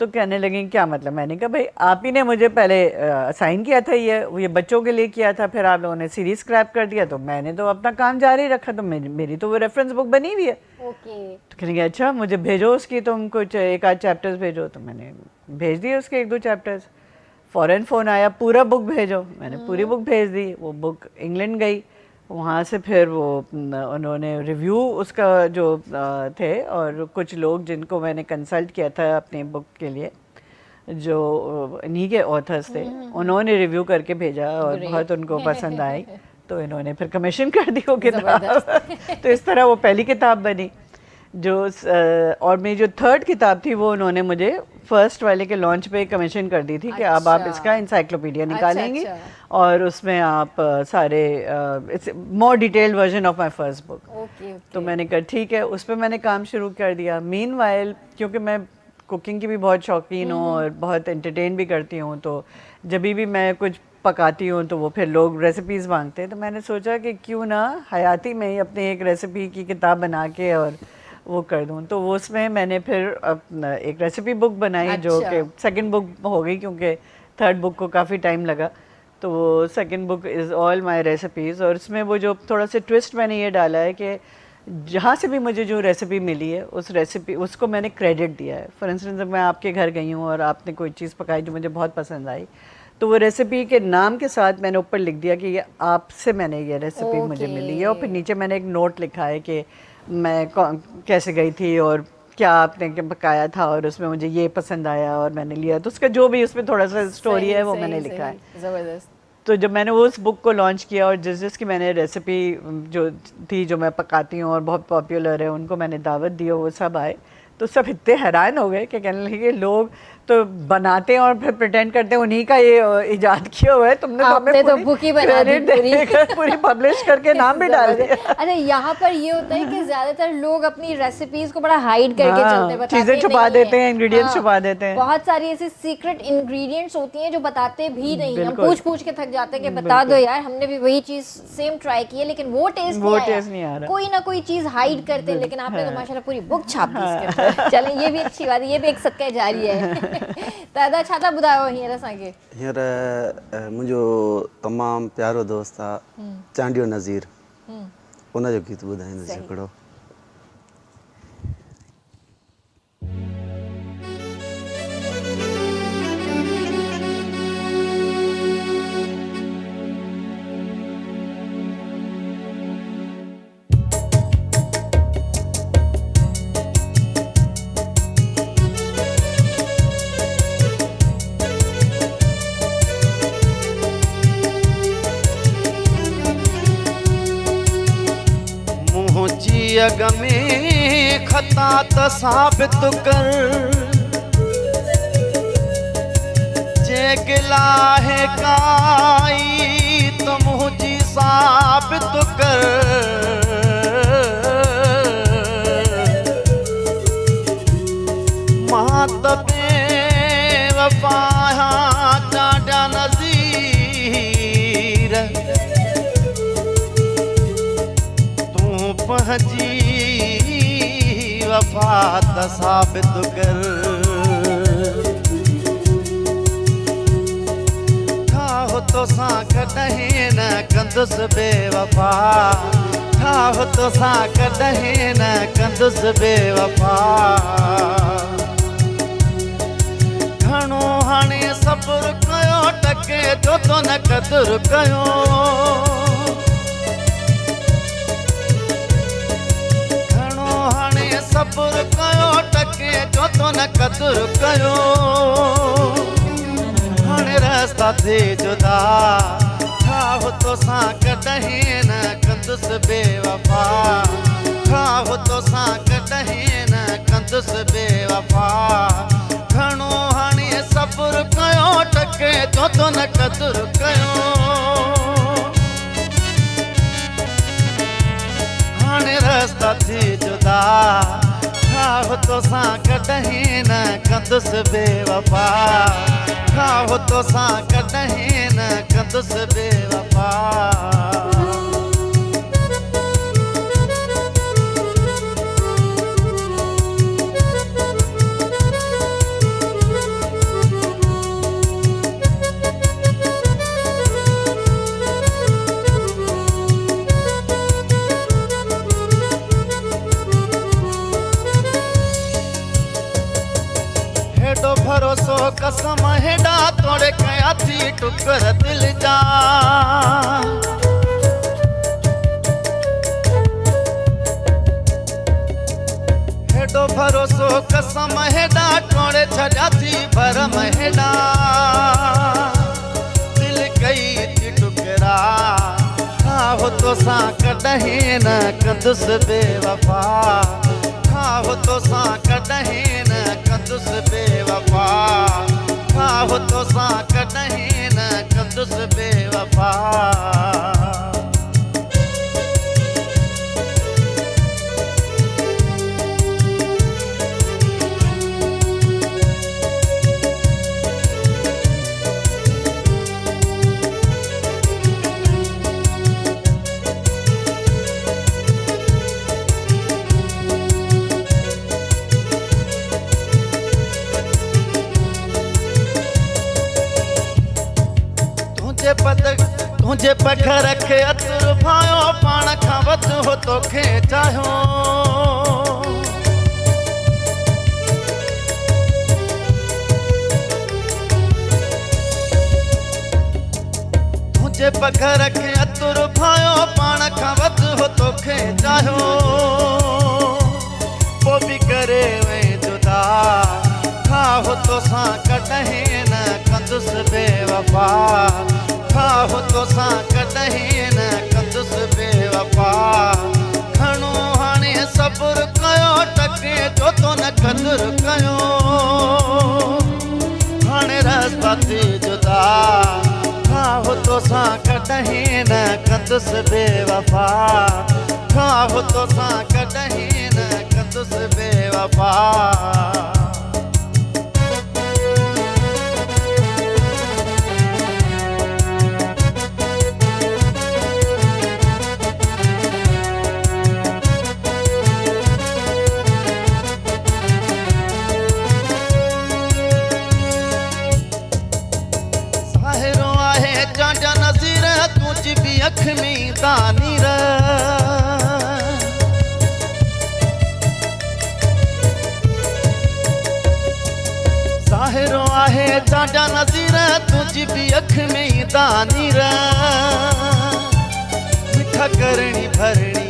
तो कहने लगी क्या मतलब? मैंने कहा भाई आप ही ने मुझे पहले असाइन किया था, ये बच्चों के लिए किया था, फिर आप लोगों ने सीरीज स्क्रैप कर दिया, तो मैंने तो अपना काम जारी रखा, तो मेरी तो वो रेफरेंस बुक बनी हुई है। ओके। तो कहेंगे अच्छा मुझे भेजो उसकी, तुम कुछ एक आध चैप्टर्स भेजो। तो मैंने भेज दिए उसके 1-2 चैप्टर्स। फ़ौरन फ़ोन आया पूरा बुक भेजो, मैंने पूरी बुक भेज दी। वो बुक इंग्लैंड गई, वहाँ से फिर वो उन्होंने रिव्यू उसका जो थे, और कुछ लोग जिनको मैंने कंसल्ट किया था अपनी बुक के लिए, जो इन्हीं के ऑथर्स थे, उन्होंने रिव्यू करके भेजा और बहुत उनको पसंद आई, तो इन्होंने फिर कमीशन कर दी वो किताब। तो इस तरह वो पहली किताब बनी। जो और मेरी जो 3rd किताब थी वो उन्होंने मुझे फर्स्ट वाले के लॉन्च पे कमीशन कर दी थी कि अब आप इसका इंसाइक्लोपीडिया निकालेंगी और उसमें आप सारे it's more detailed version of my first book. तो मैंने कहा ठीक है, उस पर मैंने काम शुरू कर दिया। मीनवाइल क्योंकि मैं कुकिंग की भी बहुत शौकीन हूँ और बहुत एंटरटेन भी करती हूँ, तो जब भी मैं कुछ पकाती हूँ तो वो फिर लोग रेसिपीज़ मांगते हैं, तो मैंने सोचा कि क्यों ना हयाती में ही अपनी एक रेसिपी की किताब बना के और वो कर दूँ। तो वो उसमें मैंने फिर अपना एक रेसिपी बुक बनाई, जो कि 2nd बुक हो गई क्योंकि 3rd बुक को काफ़ी टाइम लगा। तो वो 2nd book is all my recipes, और उसमें वो जो थोड़ा सा ट्विस्ट मैंने ये डाला है कि जहाँ से भी मुझे जो रेसिपी मिली है उस रेसिपी उसको मैंने क्रेडिट दिया है। फॉर इंस्टेंस मैं आपके घर गई हूँ और आपने कोई चीज़ पकाई जो मुझे बहुत पसंद आई, तो वो रेसिपी के नाम के साथ मैंने ऊपर लिख दिया कि ये आपसे मैंने ये रेसिपी मुझे मिली है, और फिर नीचे मैंने एक नोट लिखा है कि मैं कैसे गई थी और क्या आपने पकाया था और उसमें मुझे ये पसंद आया और मैंने लिया। तो उसका जो भी उसमें थोड़ा सा स्टोरी है वो मैंने लिखा है। ज़बरदस्त। तो जब मैंने वो उस बुक को लॉन्च किया और जिसकी मैंने रेसिपी जो थी जो मैं पकाती हूँ और बहुत पॉपुलर है, उनको मैंने दावत दी और वो सब आए, तो सब इतने हैरान हो गए कि कहने लगे लोग तो बनाते हैं और फिर प्रिटेंड करते हैं उन्हीं का ये इजाद किया हुआ है, तुमने आपने तो बुक ही बना दी पूरी पब्लिश करके नाम भी डाल दिया। अरे यहाँ पर ये होता है कि ज्यादातर लोग अपनी रेसिपीज को बड़ा हाइड करके चलते हैं, चीजें छुपा देते हैं, इंग्रेडिएंट्स छुपा देते हैं। बहुत सारी ऐसी सीक्रेट इंग्रेडिएंट्स होती हैं जो बताते भी नहीं, हम पूछ के थक जाते हैं कि बता दो यार, हमने भी वही चीज सेम ट्राई की है लेकिन वो टेस्ट नहीं आ रहा। कोई ना कोई चीज हाइड करते हैं, लेकिन आपने तो माशाल्लाह पूरी बुक छाप दी इसके अंदर। चलें, ये भी अच्छी बात है, ये भी एक सदका जारी है। दादा छा था ॿुधायो हींअर असांखे? हींअर मुंहिंजो तमामु प्यारो दोस्त आहे चांडियो नज़ीर, उनजो गीत ॿुधाईंदुसि हिकिड़ो। अग में खता त साबित कर, जे गिला है काई तो मुझी साबित कर। मां त बेवफा चांडिया नज़ीर, पंहिंजी वफ़ा त साबित कर। ठाहो तोसां कॾहिं न कंदुसि बेवफ़ा, ठाहो तोसां कॾहिं न कंदुसि बेवफ़ा। घणो हाणे सब्र कयो टके जो तो न क़दुरु कयो, सब्र कयो टके जो तो न क़दुरु कयो। हाणे रस्ता थी जुदा, ठाहो तोसां कॾहिं न कंदुसि बेवफ़ा, ठाहो तोसां कॾहिं न कंदुसि बेवफ़ा। घणो हाणे सब्र कयो टके जो तो न क़दुरु कयो। हाणे रस्ता थी जुदा, ठाहो तोसां कॾहिं न कंदुसि बेवफ़ा, ठाहो तोसां कॾहिं न कंदुसि बेवफ़ा। कसम हेॾा तोड़े कया थी टुकर दिल जा हेॾो भरोसो कसम हेॾा तोड़े छॾिया थी भरम हेॾा दिल कई थी टुकरा हो तोसां कॾहिं न कंदुसि बेवफा हो तोसां कॾहिं न कंदुसि बेवफा हो तोसां कॾहिं न कंदुसि बेवफा तुंहिंजे पघर खे अतुर भायो पाण खां वधि हो तोखे चाहियो तुंहिंजे पघर खे अतुर भायो पाण खां वधि हो तोखे चाहियो पोइ बि करे वई जुदा हो तोसां कॾहिं न कंदुसि बेवफा हो तोसां कॾहिं न कंदुसि बेवफा खणो हाणे सब्र कयो टके जो तो न क़दुरु कयो हाणे रस्ता थी जुदा हो तोसां कॾहिं न कंदुसि बेवफा हो तोसां कॾहिं न कंदुसि बेवफा अख में तानीर ज़ाहिरो आहे जाजा नज़ीर तुझी भी अख में तानीर मिठा करणी भरणी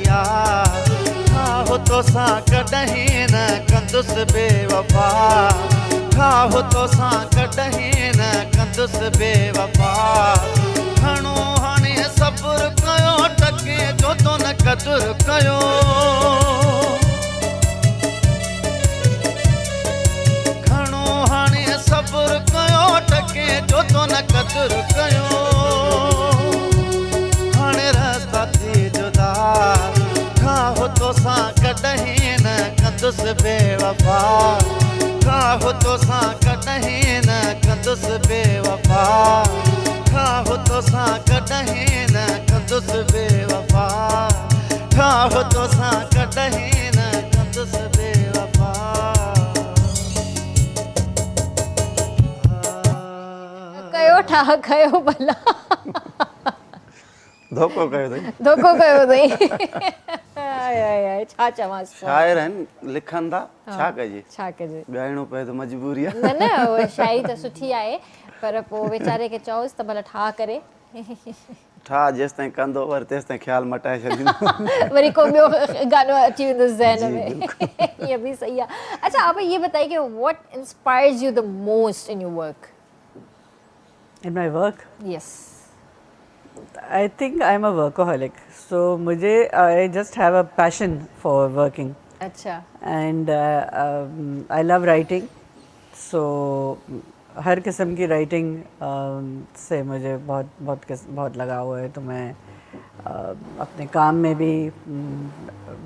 हो तोसां कॾहिं न कंदुसि बेवफा हो तोसां कॾहिं न कंदुसि बेवफा खणो सब्र कयो टके जो तो न क़दुरु कयो खणो हाणे सब्र कयो टके जो तो न क़दुरु कयो हाणे रस्ता थी जुदा हो तोसां कॾहिं न कंदुसि बेवफा हो तोसां कॾहिं न कंदुसि बेवफा हो तोसां कॾहिं न कंदुसि बेवफा हो तोसां कॾहिं न कंदुसि बेवफा कयो ठाह कयो भला धोखो कयो अथई धोखो कयो अथई छा चवांसि शाइर आहिनि लिखनि था छा कजे छा कजे ॻाइणो पए त मजबूरी आहे न न उहा शाइरी त सुठी आहे पर पोइ वीचारे खे चओसि त भला ठाह करे ठाह जेसि ताईं कंदो वरी तेसि ताईं ख़्यालु मटाए छॾींदो वरी को ॿियो गानो अची वेंदो ज़हन में ये भी सही आहे अच्छा आप ये बताइए कि what inspires you the most in your work in my work yes I think I'm a workaholic. So मुझे I just have a passion for working. अच्छा And I love writing. So हर किस्म की राइटिंग से मुझे बहुत लगाव है तो मैं अपने काम में भी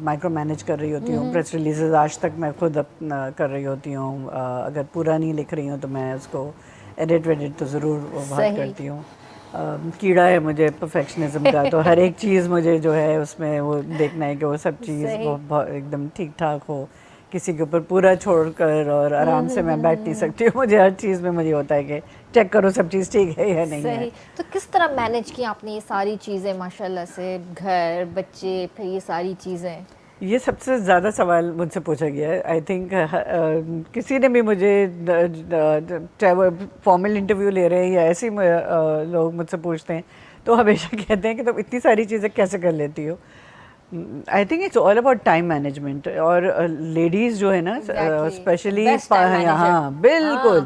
माइक्रो मैनेज कर रही होती हूँ प्रेस रिलीजेस आज तक मैं खुद कर रही होती हूँ अगर पूरा नहीं लिख रही हूँ तो मैं उसको एडिट वेडिट तो ज़रूर बहुत करती हूँ कीड़ा है मुझे परफेक्शनिज्म का तो हर एक चीज़ मुझे जो है उसमें वो देखना है कि वो सब चीज़ वो एकदम ठीक ठाक हो किसी के ऊपर पूरा छोड़कर और आराम से मैं बैठ नहीं सकती हूँ मुझे हर चीज़ में मुझे होता है कि चेक करो सब चीज़ ठीक है या नहीं है तो किस तरह मैनेज किया आपने ये सारी चीज़ें माशाल्लाह से घर बच्चे फिर ये सारी चीज़ें ये सबसे ज़्यादा सवाल मुझसे पूछा गया है। आई थिंक किसी ने भी मुझे चाहे वो फॉर्मल इंटरव्यू ले रहे हैं या ऐसे ही लोग मुझसे पूछते हैं तो हमेशा कहते हैं कि तुम इतनी सारी चीज़ें कैसे कर लेती हो। I think it's all about time management. और लेडीज़ जो है ना स्पेशली, Best time manager. हाँ बिल्कुल,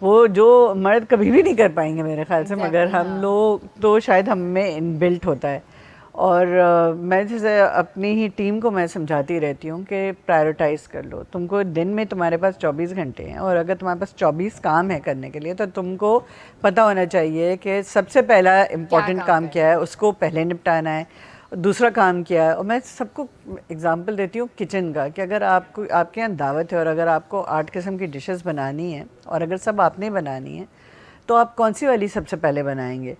वो जो मर्द कभी भी नहीं कर पाएंगे मेरे ख्याल से, मगर हम लोग तो शायद हम में इनबिल्ट होता है। और मैं जैसे अपनी ही टीम को मैं समझाती रहती हूँ कि प्रायोरिटाइज़ कर लो। तुमको दिन में तुम्हारे पास 24 घंटे हैं और अगर तुम्हारे पास 24 काम है करने के लिए तो तुमको पता होना चाहिए कि सबसे पहला इम्पोर्टेंट काम क्या है, उसको पहले निपटाना है, दूसरा काम क्या है। और मैं सबको एग्जांपल देती हूँ किचन का, कि अगर आपको आपके यहाँ दावत है और अगर आपको 8 किस्म की डिशेस बनानी है और अगर सब आपने बनानी है तो आप कौन सी वाली सबसे पहले बनाएंगे।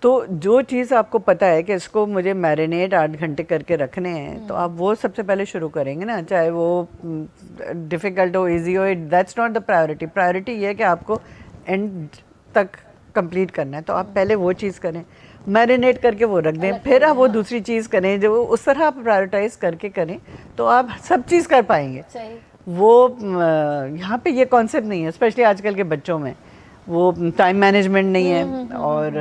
तो जो चीज़ आपको पता है कि इसको मुझे मैरिनेट 8 घंटे करके रखने हैं तो आप वो सबसे पहले शुरू करेंगे ना, चाहे वो डिफ़िकल्ट हो इजी हो, that's not the priority. Priority ये है कि आपको एंड तक कंप्लीट करना है, तो आप पहले वो चीज़ करें, मैरिनेट करके वो रख दें, फिर आप वो दूसरी चीज़ करें। जो उस तरह आप प्रायोरिटाइज़ करके करें तो आप सब चीज़ कर पाएंगे। सही। वो यहाँ पे ये कॉन्सेप्ट नहीं है, स्पेशली आजकल के बच्चों में वो टाइम मैनेजमेंट नहीं है और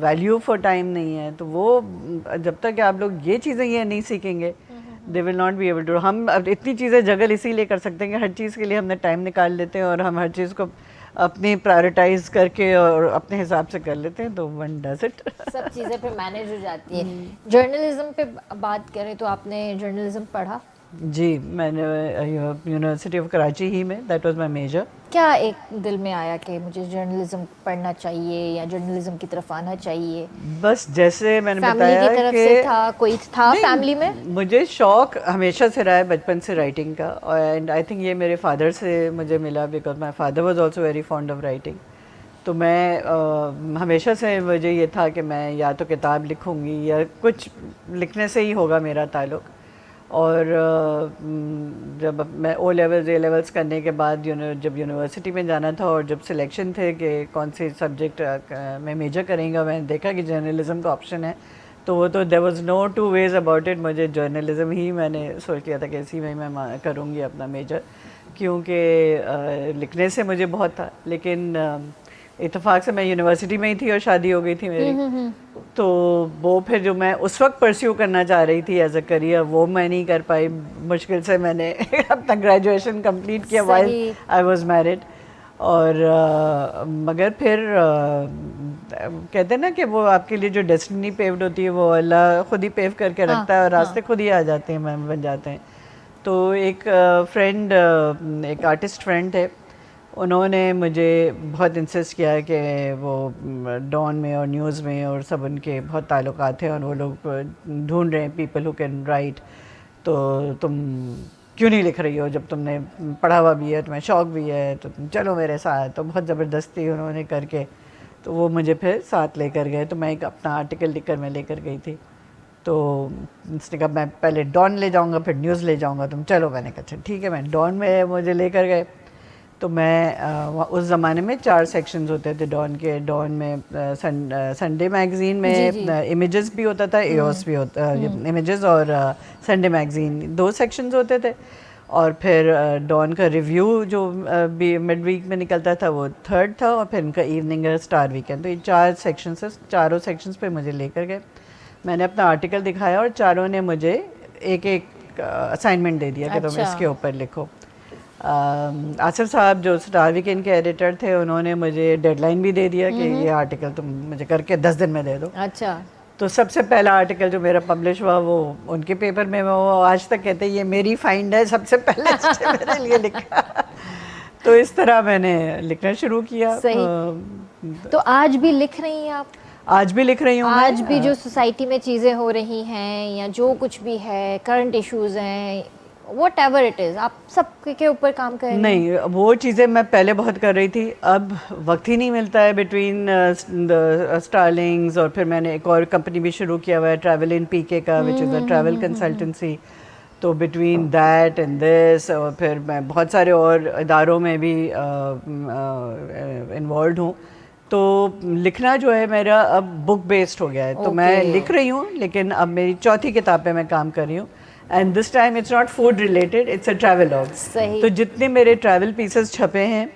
वैल्यू फॉर टाइम नहीं है। तो वो जब तक आप लोग ये चीज़ें ये नहीं सीखेंगे they will not be able to. हम अब इतनी चीज़ें जगल इसीलिए कर सकते हैं कि हर चीज़ के लिए हमने टाइम निकाल लेते हैं और हम हर चीज़ को अपनी प्रायोरिटाइज करके और अपने हिसाब से कर लेते हैं, तो वन डज इट। सब चीज़ें फिर मैनेज हो जाती है। जर्नलिज्म पे बात करें तो आपने जर्नलिज्म पढ़ा? जी, मैंने यूनिवर्सिटी ऑफ कराची ही में, दैट वाज माय मेजर। क्या एक दिल में आया कि मुझे जर्नलिज्म पढ़ना चाहिए या जर्नलिज्म की तरफ आना चाहिए? बस जैसे मैंने फैमिली बताया की तरफ कि से था, कोई था नहीं, फैमिली में? मुझे शौक हमेशा से रहा है बचपन से राइटिंग का, एंड आई थिंक ये मेरे फादर से मुझे मिला, because my father was also very fond of writing. तो मैं हमेशा से मुझे ये था कि मैं या तो किताब लिखूंगी या कुछ लिखने से ही होगा मेरा ताल्लुक़। और जब मैं ओ लेवल्स ए लेवल्स करने के बाद जब यूनिवर्सिटी में जाना था और जब सिलेक्शन थे कि कौन से सब्जेक्ट में मेजर करेंगे, मैंने देखा कि जर्नलिज्म का ऑप्शन है, तो वो तो there was no two ways about it. मुझे जर्नलिज्म ही मैंने सोच लिया था कि इसी में मैं करूँगी अपना मेजर, क्योंकि लिखने से मुझे बहुत था। लेकिन इत्तेफाक से मैं यूनिवर्सिटी में ही थी और शादी हो गई थी मेरी, तो वो फिर जो मैं उस वक्त परस्यू करना चाह रही थी एज अ करियर, वो मैं नहीं कर पाई। मुश्किल से मैंने अपना ग्रेजुएशन कंप्लीट किया व्हाइल आई वाज मैरिड। और मगर फिर कहते हैं ना कि वो आपके लिए जो डेस्टिनी पेव्ड होती है वो अल्लाह खुद ही पेव करके रखता है और रास्ते खुद ही आ जाते हैं, बन जाते हैं। तो एक फ्रेंड, एक आर्टिस्ट फ्रेंड थे, उन्होंने मुझे बहुत इंसिस्ट किया कि वो डॉन में और न्यूज़ में और सब उनके बहुत ताल्लुकात हैं और वो लोग ढूंढ रहे हैं पीपल हु कैन राइट, तो तुम क्यों नहीं लिख रही हो, जब तुमने पढ़ा हुआ भी है, तुम्हें शौक़ भी है, तो तुम चलो मेरे साथ। तो बहुत ज़बरदस्ती उन्होंने करके तो वो मुझे फिर साथ लेकर गए। तो मैं एक अपना आर्टिकल लिखकर मैं लेकर गई थी, तो उसने कहा मैं पहले डॉन ले जाऊँगा फिर न्यूज़ ले जाऊँगा, तुम चलो। मैंने कहा अच्छा ठीक है। मैं डॉन में मुझे लेकर गए, तो मैं उस ज़माने में 4 सेक्शंस होते थे डॉन के। डॉन में संडे मैगज़ीन में इमेजेस भी होता था, एओस भी होता, इमेजेस और संडे मैगज़ीन 2 सेक्शंस होते थे। और फिर डॉन का रिव्यू जो भी मिड वीक में निकलता था वो 3rd था, और फिर इनका इवनिंग स्टार वीकेंड। तो ये 4 सेक्शंस है, चारों सेक्शंस पे मुझे लेकर गए। मैंने अपना आर्टिकल दिखाया और चारों ने मुझे एक असाइनमेंट दे दिया कि तुम इसके ऊपर लिखो। आसिफ साहब जो स्टार वीकेंड के एडिटर थे, उन्होंने मुझे डेडलाइन भी दे दिया कि ये आर्टिकल तुम मुझे करके 10 दिन में दे दो। अच्छा। तो सबसे पहला आर्टिकल जो मेरा पब्लिश हुआ वो उनके पेपर में, वो आज तक कहते हैं ये मेरी फाइंड है, सबसे पहले जिसने मेरे लिए लिखा। तो इस तरह मैंने लिखना शुरू किया। तो आज भी लिख रही हैं आप? आज भी लिख रही हूँ। आज भी जो सोसाइटी में चीज़ें हो रही हैं या जो कुछ भी है, करंट इश्यूज़ हैं, whatever it is, आप सब के ऊपर काम कर रही हैं? नहीं, वो चीज़ें मैं पहले बहुत कर रही थी, अब वक्त ही नहीं मिलता है बिटवीन स्टारलिंग्स। और फिर मैंने एक और कंपनी भी शुरू किया हुआ है, ट्रैवल इन पीके का, which is a travel consultancy. तो बिटवीन दैट एंड दिस, और फिर मैं बहुत सारे और इदारों में भी इन्वॉल्व हूँ। तो लिखना जो है मेरा अब बुक बेस्ड हो गया है। तो मैं लिख रही हूँ, लेकिन अब मेरी 4थी किताब पे मैं काम कर रही हूँ, and this time it's not food related, it's a travelogue. सही। तो जितने मेरे ट्रैवल पीसेस छपे हैं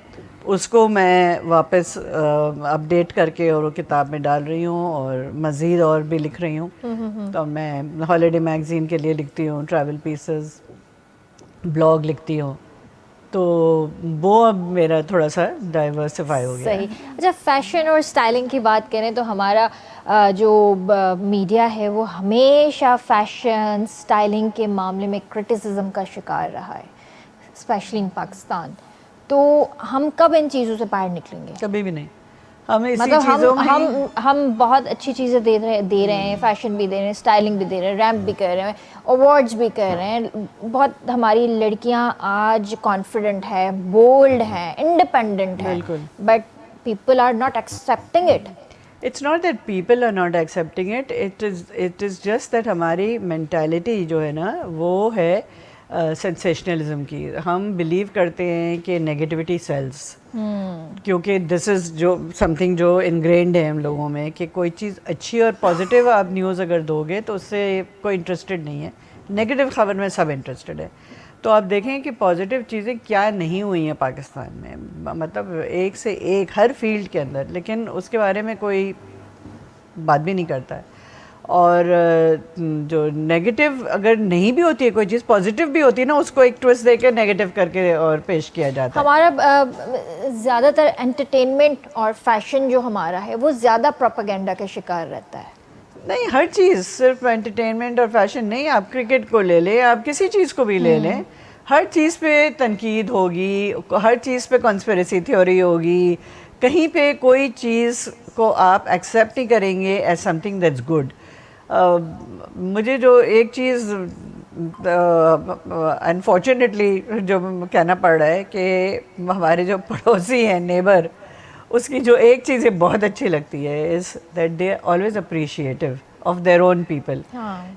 उसको मैं वापस अपडेट करके और वो किताब में डाल रही हूँ, और मज़ीद और भी लिख रही हूँ। तो मैं हॉलीडे मैगज़ीन के लिए लिखती हूँ ट्रैवल पीसेस, ब्लॉग लिखती हूँ, तो वो अब मेरा थोड़ा सा डाइवर्सिफाई हो गया सही। अच्छा, फैशन और स्टाइलिंग की बात करें तो हमारा जो मीडिया है वो हमेशा फैशन स्टाइलिंग के मामले में क्रिटिसिज्म का शिकार रहा है, स्पेशली इन पाकिस्तान। तो हम कब इन चीज़ों से बाहर निकलेंगे? कभी भी नहीं। हम इसी मतलब चीज़ों में हम बहुत अच्छी चीज़ें दे रहे हैं, फैशन भी दे रहे हैं, स्टाइलिंग भी दे रहे हैं, रैम्प भी कर रहे हैं, अवार्ड्स भी कर रहे हैं। बहुत हमारी लड़कियां आज कॉन्फिडेंट है, बोल्ड है, इंडिपेंडेंट है, बिल्कुल। But people are not accepting it. It's not that people are not accepting it, it is just that हमारी मेंटालिटी जो है ना वो है सेंसेशनलिज्म की। हम बिलीव करते हैं कि नेगेटिविटी सेल्स, क्योंकि दिस इज़ जो समथिंग जो इनग्रेन्ड है हम लोगों में कि कोई चीज़ अच्छी और पॉजिटिव आप न्यूज़ अगर दोगे तो उससे कोई इंटरेस्टेड नहीं है, नेगेटिव खबर में सब इंटरेस्टेड है। तो आप देखें कि पॉजिटिव चीज़ें क्या नहीं हुई हैं पाकिस्तान में, मतलब एक से एक हर फील्ड के अंदर, लेकिन उसके बारे में कोई बात भी नहीं करता है। और जो नेगेटिव अगर नहीं भी होती है कोई चीज़, पॉजिटिव भी होती है ना, उसको एक ट्विस्ट देके नेगेटिव करके और पेश किया जाता है। हमारा ज़्यादातर एंटरटेनमेंट और फैशन जो हमारा है वो ज़्यादा प्रोपेगेंडा का शिकार रहता है। नहीं, हर चीज़, सिर्फ एंटरटेनमेंट और फैशन नहीं, आप क्रिकेट को ले लें, आप किसी चीज़ को भी ले लें, हर चीज़ पे तनकीद होगी, हर चीज़ पे कॉन्स्पिरेसी थ्योरी होगी, कहीं पे कोई चीज़ को आप एक्सेप्ट नहीं करेंगे एज समथिंग दैट्स गुड। मुझे जो एक चीज़ अनफॉर्चुनेटली जो कहना पड़ रहा है कि हमारे जो पड़ोसी हैं, नेबर, उसकी जो एक चीज़ बहुत अच्छी लगती है is that they are always appreciative of their own people.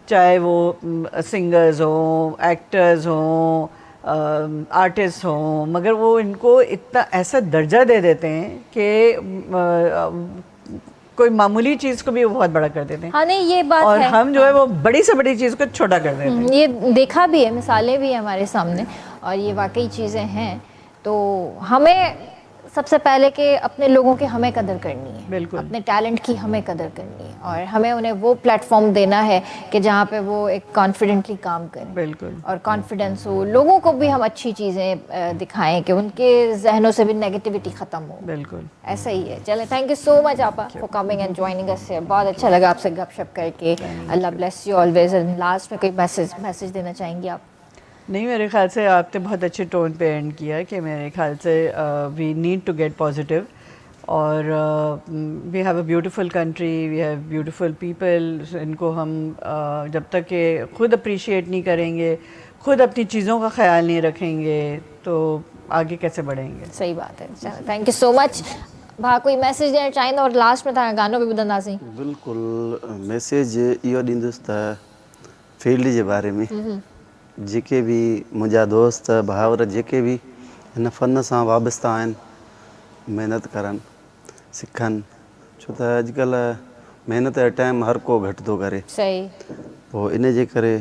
चाहे वो सिंगर्स हों, एक्टर्स हों, आर्टिस्ट हों, मगर वो इनको इतना ऐसा दर्जा दे देते हैं कि कोई मामूली चीज़ को भी वो बहुत बड़ा कर देते हैं। हाँ, नहीं ये बात और है। हम जो है वो बड़ी से बड़ी चीज़ को छोटा कर देते हैं। ये देखा भी है, मिसालें भी हैं हमारे सामने, और ये वाकई चीज़ें हैं। तो हमें सबसे पहले कि अपने लोगों की हमें कदर करनी है, बिल्कुल। अपने टैलेंट की हमें कदर करनी है, और हमें उन्हें वो प्लेटफॉर्म देना है कि जहाँ पे वो एक कॉन्फिडेंटली काम करें। बिल्कुल। और कॉन्फिडेंस हो, लोगों को भी हम अच्छी चीज़ें दिखाएं कि उनके जहनों से भी नेगेटिविटी ख़त्म हो। बिल्कुल ऐसा ही है। चले, थैंक यू सो मच आपा for coming and joining us. बहुत अच्छा लगा आपसे गपशप करके। अल्लाह ब्लेस यू ऑलवेज। लास्ट में कोई मैसेज देना चाहेंगी आप? नहीं, मेरे ख्याल से आपने बहुत अच्छे टोन पे एंड किया कि मेरे ख्याल से we need to get positive, और we have a beautiful country, we have beautiful people. इनको हम जब तक कि खुद अप्रिशिएट नहीं करेंगे, खुद अपनी चीज़ों का ख्याल नहीं रखेंगे, तो आगे कैसे बढ़ेंगे। सही बात है। चलो, थैंक यू सो मच। भा कोई मैसेज देना चाहिए और लास्ट में था गानों पे ॿुधंदासीं। बिल्कुल, मैसेज इहो ॾींदुसि त फील्ड जे बारे में जेके बि मुंहिंजा दोस्त भाउर जेके बि हिन फ़न सां वाबस्ता आहिनि, महिनत करनि, सिखनि, छो त अॼुकल्ह महिनत जो टाइम हर को घटि थो करे। सही। पोइ इन जे करे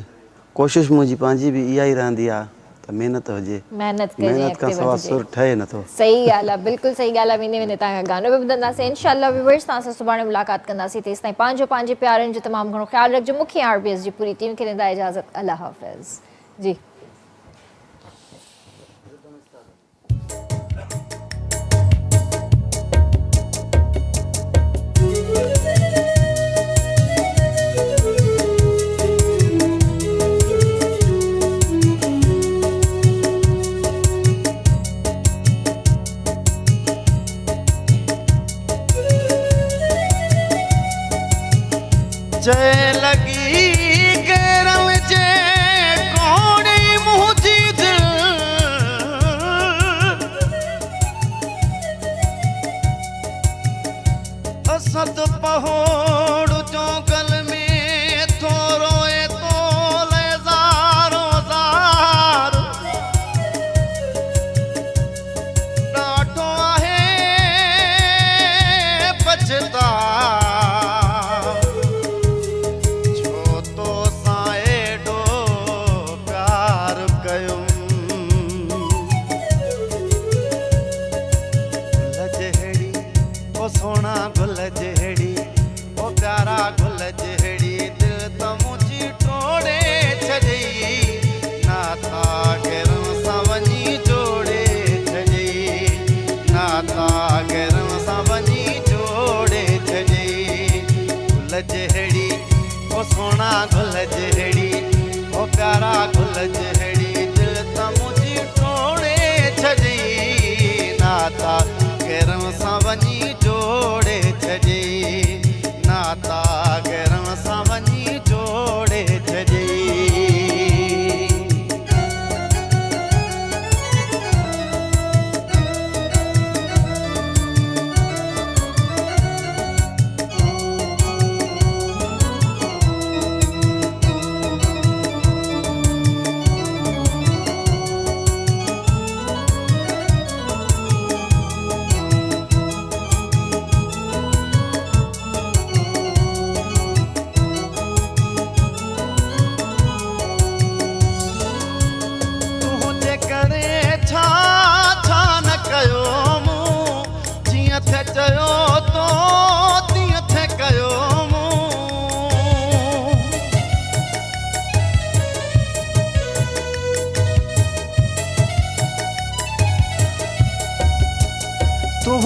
कोशिशि मुंहिंजी पंहिंजी बि इहा ई रहंदी आहे त महिनत हुजे, महिनत कजे, महिनत खां सवाइ सुर ठहे नथो। सही ॻाल्हि आहे, बिल्कुलु सही ॻाल्हि आहे। वेंदे तव्हां गानो बि ॿुधंदासीं इंशाअल्लाह। व्यूअर्स, तव्हां सां सुभाणे मुलाक़ात कंदासीं। तेसि ताईं पंहिंजे प्यारनि जो तमामु घणो ख़्यालु रखिजो। मूंखे RBS जी पूरी टीम खे ॾींदा इजाज़त। अल्लाह हाफ़िज़ जी। जय लगी करम जे कोणी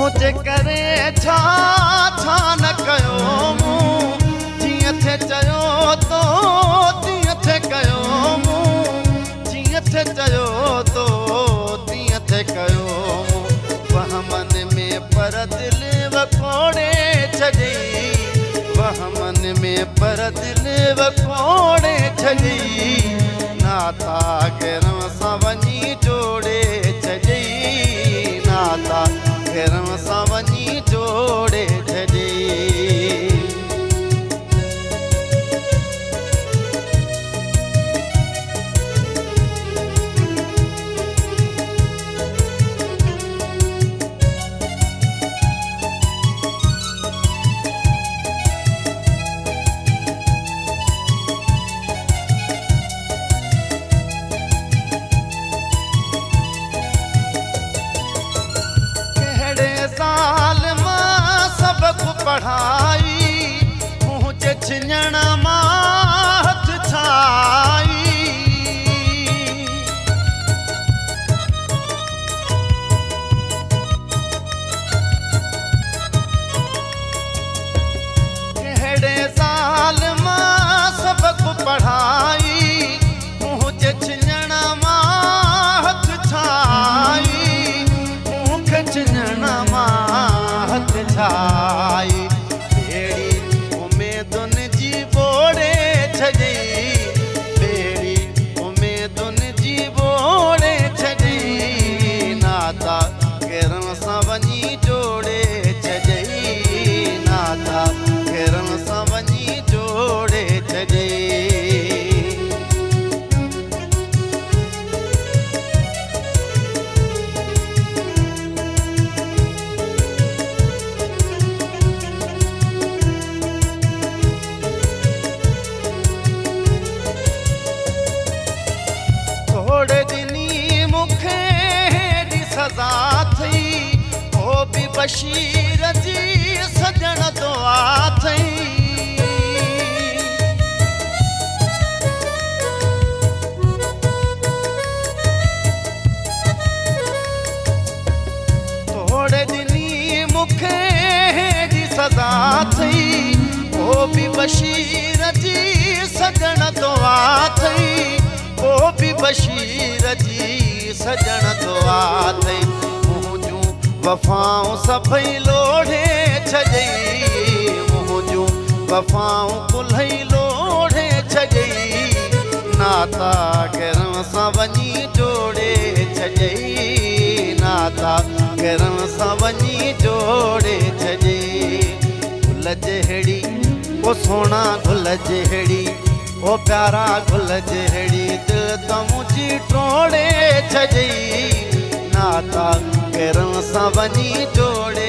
तोजे करे छा छा न कयो मूं जियां थे चयो तो तीअं थे कयो मूं जियां थे चयो तो तीअं थे कयो मूं वहमन में पर दिल वकोड़े छॾी वहमन में पर दिल वकोड़े छॾी नाता गैरम सां वञी जोड़े छॾी नाता गैरम सां वञी जोड़े छॾी साल मां सबक पढ़ाई मुझे छिञण मां हथ छाई कहिड़े साल मां सबक पढ़ाई मुझे छिञण मां हथ छाई मुख छिञण हथ छाई बेड़ी उमेदुन जी बोड़े छॾी बेड़ी उमेदुन जी बोड़े छॾी नाता गैरम सां वञी जोड़े छॾी नाता गैरम सां वञी जोड़े छॾी थोड़े दिनी मूंखे हेॾी सज़ा थई ओ बि बशीर जी सजण दुआ थई थोड़े दिनी मूंखे हेॾी सज़ा थई ओ बि बशीर जी सजण दुआ थई ओ बि बशीर जी सजण दुआ थई मुंहिंजूं वफ़ाऊं सभई लोढ़े छॾई मुंहिंजूं वफ़ाऊं कुल्हई लोढ़े छॾई नाता गैरम सां वञी जोड़े छॾई नाता गैरम सां वञी जोड़े छॾई गुल जहिड़ी ओ सोना गुल जहिड़ी ओ प्यारा गुल जहिड़ी दिल त मुंहिंजी टोड़े छॾई नाता गैरम सां वञी जोड़े